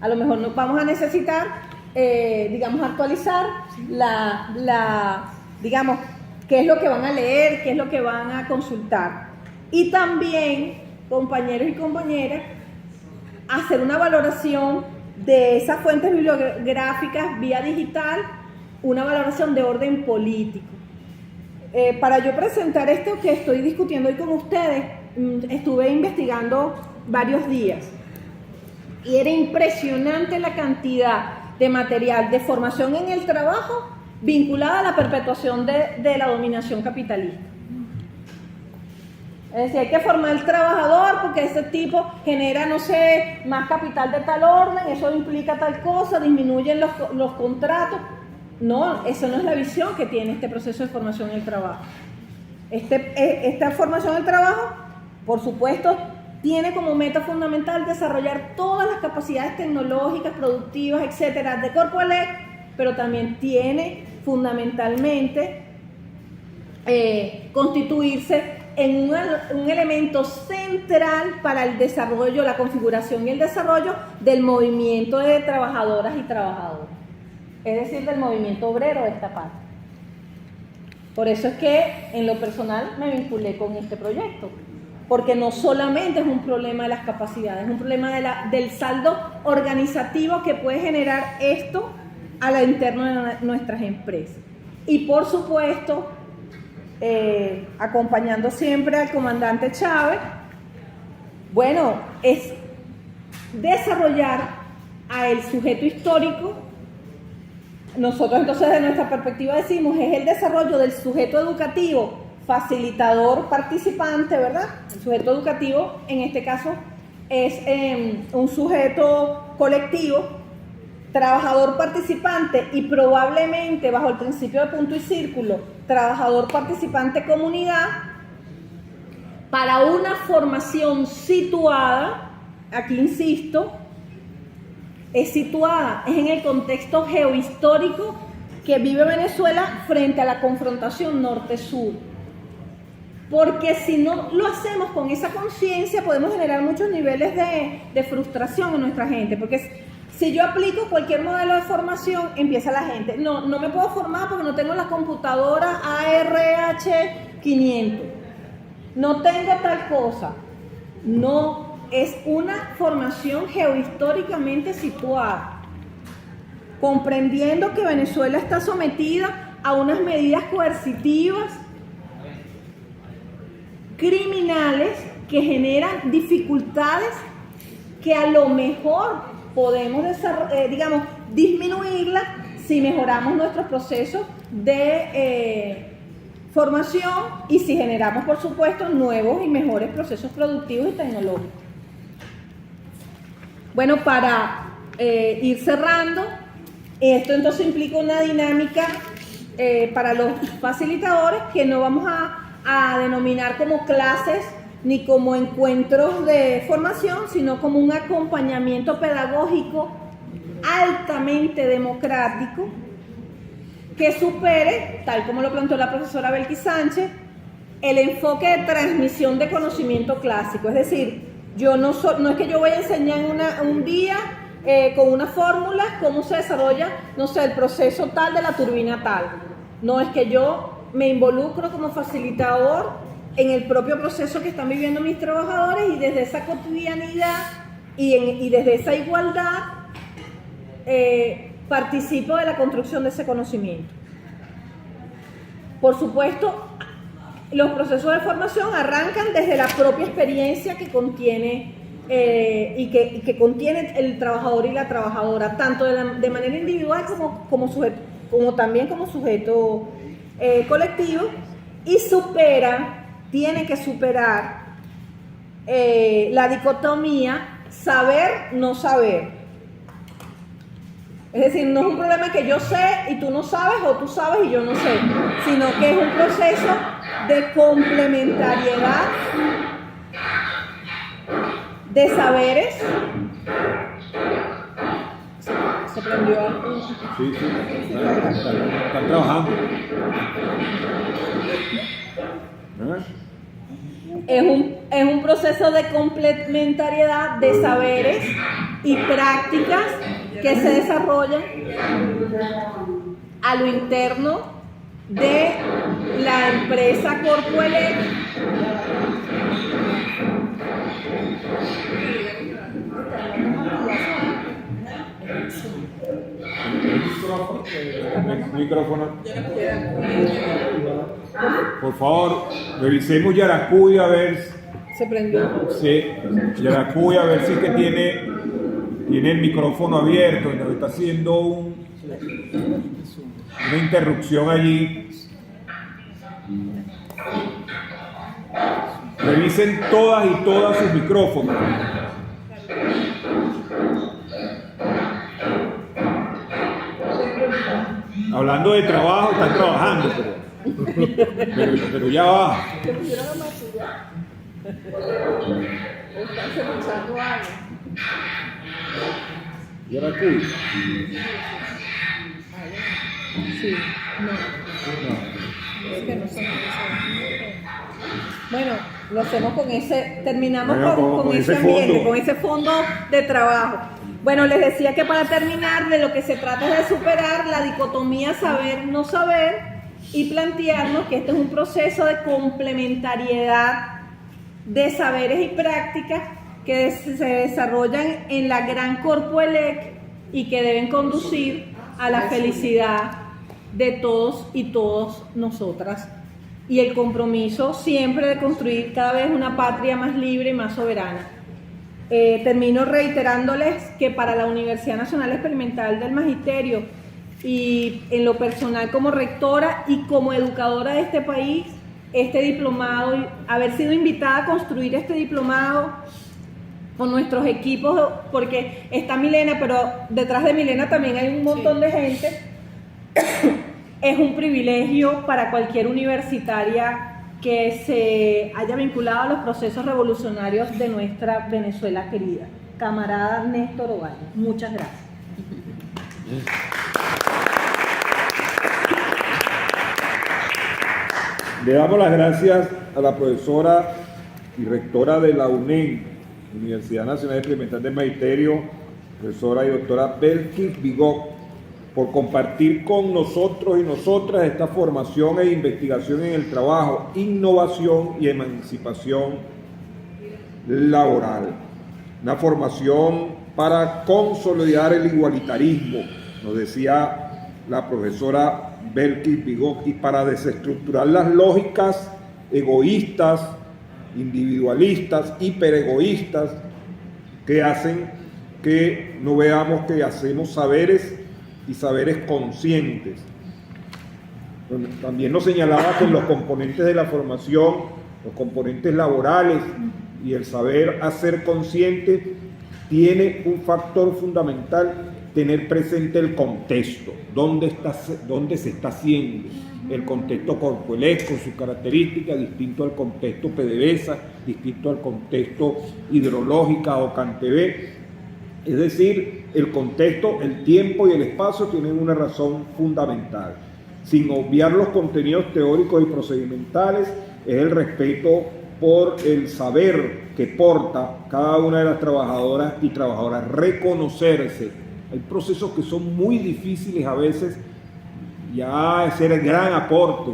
A lo mejor nos vamos a necesitar, digamos, actualizar digamos, qué es lo que van a leer, qué es lo que van a consultar. Y también, compañeros y compañeras, hacer una valoración de esas fuentes bibliográficas vía digital, una valoración de orden político. Para yo presentar esto que estoy discutiendo hoy con ustedes, estuve investigando varios días y era impresionante la cantidad de material de formación en el trabajo vinculada a la perpetuación de la dominación capitalista. Es decir, hay que formar al trabajador porque ese tipo genera, no sé, más capital de tal orden, eso implica tal cosa, disminuyen los contratos. No, eso no es la visión que tiene este proceso de formación en el trabajo. Esta formación en el trabajo, por supuesto, tiene como meta fundamental desarrollar todas las capacidades tecnológicas, productivas, etcétera, de Corpo Elec, pero también tiene fundamentalmente constituirse en un elemento central para el desarrollo, la configuración y el desarrollo del movimiento de trabajadoras y trabajadores, es decir, del movimiento obrero de esta parte. Por eso es que en lo personal me vinculé con este proyecto, porque no solamente es un problema de las capacidades, es un problema del saldo organizativo que puede generar esto a la interna de nuestras empresas. Y por supuesto, acompañando siempre al comandante Chávez, bueno, es desarrollar a el sujeto histórico nosotros entonces de nuestra perspectiva decimos es el desarrollo del sujeto educativo, facilitador, participante, ¿verdad? El sujeto educativo en este caso es un sujeto colectivo, trabajador participante y probablemente bajo el principio de punto y círculo, trabajador participante comunidad, para una formación situada, aquí insisto, es situada, es en el contexto geohistórico que vive Venezuela frente a la confrontación norte-sur. Porque si no lo hacemos con esa conciencia, podemos generar muchos niveles de frustración en nuestra gente. Porque si yo aplico cualquier modelo de formación, empieza la gente, no me puedo formar porque no tengo la computadora ARH 500. No tengo tal cosa. No. Es una formación geohistóricamente situada, comprendiendo que Venezuela está sometida a unas medidas coercitivas, criminales, que generan dificultades que a lo mejor podemos disminuirlas si mejoramos nuestros procesos de formación y si generamos, por supuesto, nuevos y mejores procesos productivos y tecnológicos. Bueno, para ir cerrando, esto entonces implica una dinámica para los facilitadores que no vamos a denominar como clases ni como encuentros de formación, sino como un acompañamiento pedagógico altamente democrático que supere, tal como lo planteó la profesora Belkis Sánchez, el enfoque de transmisión de conocimiento clásico. Es decir, no es que yo voy a enseñar un día con una fórmula cómo se desarrolla, no sé, el proceso tal de la turbina tal. No, es que yo me involucro como facilitador en el propio proceso que están viviendo mis trabajadores y desde esa cotidianidad y desde esa igualdad participo de la construcción de ese conocimiento. Por supuesto, los procesos de formación arrancan desde la propia experiencia que contiene y que contiene el trabajador y la trabajadora, tanto de manera individual como también como sujeto colectivo, y tiene que superar la dicotomía saber-no saber. Es decir, no es un problema que yo sé y tú no sabes, o tú sabes y yo no sé, sino que es un proceso de complementariedad de saberes. Se prendió algo. Sí, están trabajando. Es un proceso de complementariedad de saberes y prácticas que se desarrollan a lo interno de la empresa Corpoelec. El micrófono. Por favor, revisemos Yaracuy a ver. Se prendió. Sí, Yaracuy a ver si es que tiene el micrófono abierto y nos está haciendo una interrupción allí. Revisen todas sus micrófonos. Hablando de trabajo, están trabajando, pero ya va. Están escuchando algo. Yaracuy. Sí, no. Es que no son. Bueno, lo hacemos con terminamos con ese ambiente, fondo. con ese fondo de trabajo. Bueno, les decía que para terminar, de lo que se trata es de superar la dicotomía saber-no saber y plantearnos que este es un proceso de complementariedad de saberes y prácticas que se desarrollan en la gran Corpoelec y que deben conducir a la felicidad de todos y todas nosotras y el compromiso siempre de construir cada vez una patria más libre y más soberana. Termino reiterándoles que para la Universidad Nacional Experimental del Magisterio y en lo personal como rectora y como educadora de este país, este diplomado, y haber sido invitada a construir este diplomado con nuestros equipos, porque está Milena, pero detrás de Milena también hay un montón de gente. Es un privilegio para cualquier universitaria que se haya vinculado a los procesos revolucionarios de nuestra Venezuela querida. Camarada Néstor Ovalle, muchas gracias. Le damos las gracias a la profesora y rectora de la UNEM, Universidad Nacional Experimental del Magisterio, profesora y doctora Belkis Bigot, por compartir con nosotros y nosotras esta formación e investigación en el trabajo, innovación y emancipación laboral. Una formación para consolidar el igualitarismo, nos decía la profesora Belkis Bigot, y para desestructurar las lógicas egoístas, individualistas, hiperegoístas, que hacen que no veamos que hacemos saberes y saberes conscientes. También nos señalaba que los componentes de la formación, los componentes laborales y el saber hacer consciente, tiene un factor fundamental: tener presente el contexto, dónde se está haciendo. El contexto corpoelec con sus características, distinto al contexto PDVSA, distinto al contexto hidrológica o CanTV. Es decir, el contexto, el tiempo y el espacio tienen una razón fundamental. Sin obviar los contenidos teóricos y procedimentales, es el respeto por el saber que porta cada una de las trabajadoras y trabajadoras, reconocerse. Hay procesos que son muy difíciles a veces. Ya ese era el gran aporte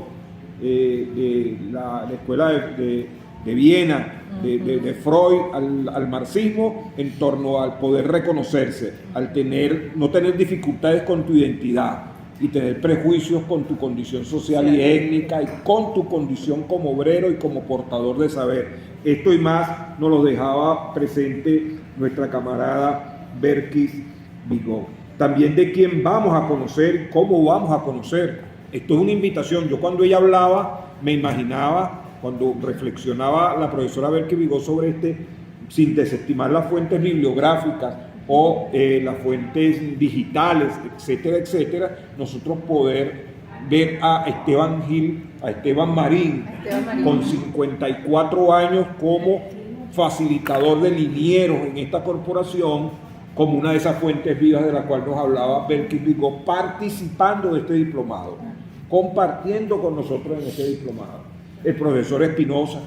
de la escuela de Viena, de Freud al marxismo, en torno al poder reconocerse, al no tener dificultades con tu identidad y tener prejuicios con tu condición social y étnica y con tu condición como obrero y como portador de saber. Esto y más nos lo dejaba presente nuestra camarada Belkis Bigot. También de quién vamos a conocer, cómo vamos a conocer. Esto es una invitación. Yo cuando ella hablaba, me imaginaba, cuando reflexionaba la profesora Belkis Bigot sobre sin desestimar las fuentes bibliográficas o las fuentes digitales, etcétera, etcétera, nosotros poder ver a Esteban Marín, con 54 años como facilitador de linieros en esta corporación, como una de esas fuentes vivas de la cual nos hablaba Belkis Bigot, participando de este diplomado, compartiendo con nosotros en este diplomado. El profesor Espinosa,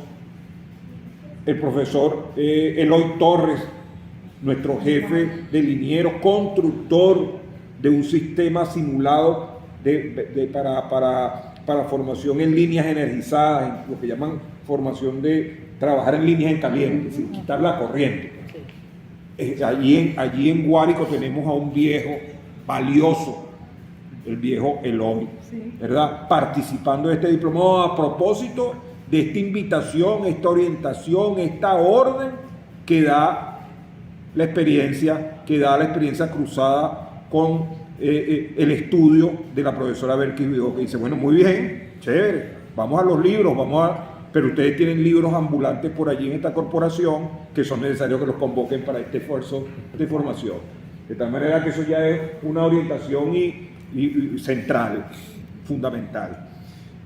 el profesor Eloy Torres, nuestro jefe de linieros, constructor de un sistema simulado para formación en líneas energizadas, en lo que llaman formación de trabajar en líneas en caliente, sin quitar la corriente. Allí en Guárico tenemos a un viejo valioso, el viejo Eloy, ¿verdad? Participando de este diplomado a propósito de esta invitación, esta orientación, esta orden que da la experiencia cruzada con el estudio de la profesora Belkis Bigot, que dice, bueno, muy bien, chévere, vamos a los libros, pero ustedes tienen libros ambulantes por allí en esta corporación que son necesarios que los convoquen para este esfuerzo de formación. De tal manera que eso ya es una orientación y central, fundamental.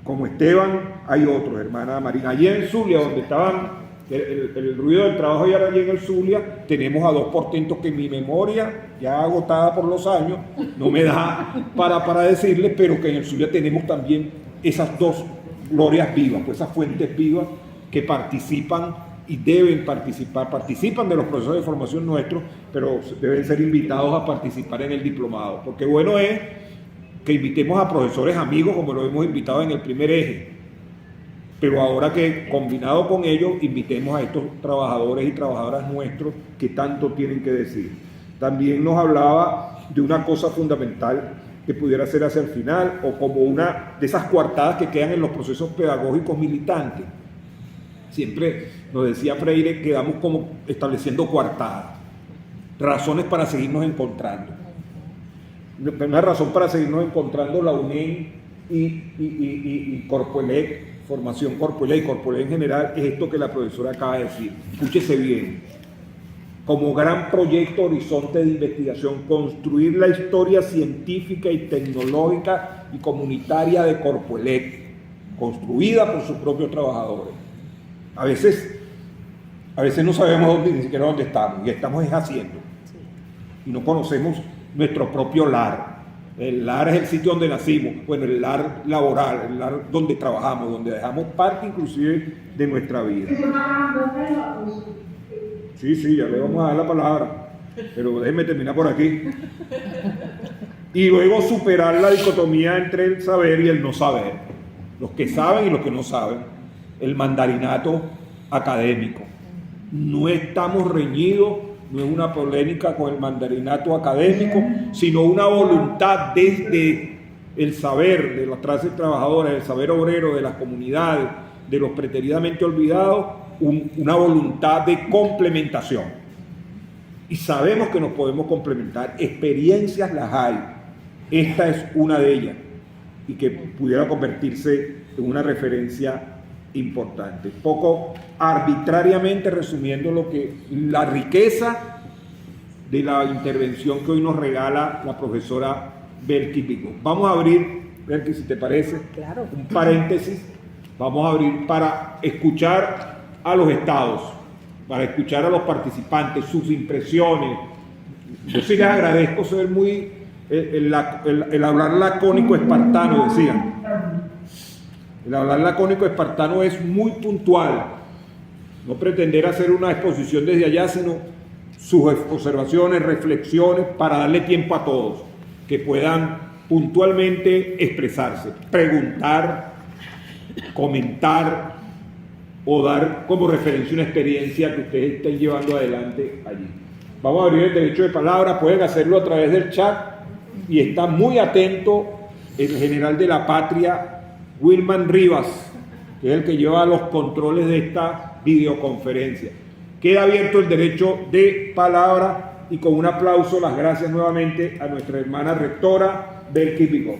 Como Esteban, hay otros, hermana Marina. Allí en Zulia, donde estaban el ruido del trabajo, y ahora allí en el Zulia, tenemos a dos portentos que mi memoria, ya agotada por los años, no me da para decirles, pero que en el Zulia tenemos también esas dos glorias vivas, pues esas fuentes vivas que participan y deben participar, participan de los procesos de formación nuestros, pero deben ser invitados a participar en el diplomado, porque bueno es que invitemos a profesores amigos como lo hemos invitado en el primer eje, pero ahora que combinado con ellos invitemos a estos trabajadores y trabajadoras nuestros que tanto tienen que decir. También nos hablaba de una cosa fundamental que pudiera ser hacia el final, o como una de esas coartadas que quedan en los procesos pedagógicos militantes. Siempre nos decía Freire, quedamos como estableciendo coartadas, razones para seguirnos encontrando. una razón para seguirnos encontrando la UNEM y Corpoelec, formación Corpoelec y Corpoelec en general, es esto que la profesora acaba de decir. Escúchese bien. Como gran proyecto horizonte de investigación, construir la historia científica y tecnológica y comunitaria de Corpoelec, construida por sus propios trabajadores. A veces no sabemos ni siquiera dónde estamos, y estamos haciendo. Y no conocemos nuestro propio lar. El lar es el sitio donde nacimos, bueno, el lar laboral, el lar donde trabajamos, donde dejamos parte inclusive de nuestra vida. Sí, ya le vamos a dar la palabra, pero déjenme terminar por aquí. Y luego superar la dicotomía entre el saber y el no saber, los que saben y los que no saben, el mandarinato académico. No estamos reñidos, no es una polémica con el mandarinato académico, sino una voluntad desde el saber de las clases trabajadoras, el saber obrero de las comunidades, de los preteridamente olvidados, una voluntad de complementación. Y sabemos que nos podemos complementar, experiencias las hay, esta es una de ellas, y que pudiera convertirse en una referencia importante. Poco arbitrariamente resumiendo la riqueza de la intervención que hoy nos regala la profesora Belkis Bigó. Vamos a abrir, Belkis, si te parece, claro, un paréntesis. Vamos a abrir para escuchar a los estados, para escuchar a los participantes, sus impresiones. Yo sí les agradezco ser muy el hablar lacónico espartano, decían. El hablar lacónico espartano es muy puntual, no pretender hacer una exposición desde allá, sino sus observaciones, reflexiones, para darle tiempo a todos, que puedan puntualmente expresarse, preguntar, comentar o dar como referencia una experiencia que ustedes estén llevando adelante allí. Vamos a abrir el derecho de palabra, pueden hacerlo a través del chat y está muy atento el general de la patria, Wilman Rivas, que es el que lleva los controles de esta videoconferencia. Queda abierto el derecho de palabra y con un aplauso las gracias nuevamente a nuestra hermana rectora Belkis Bigó.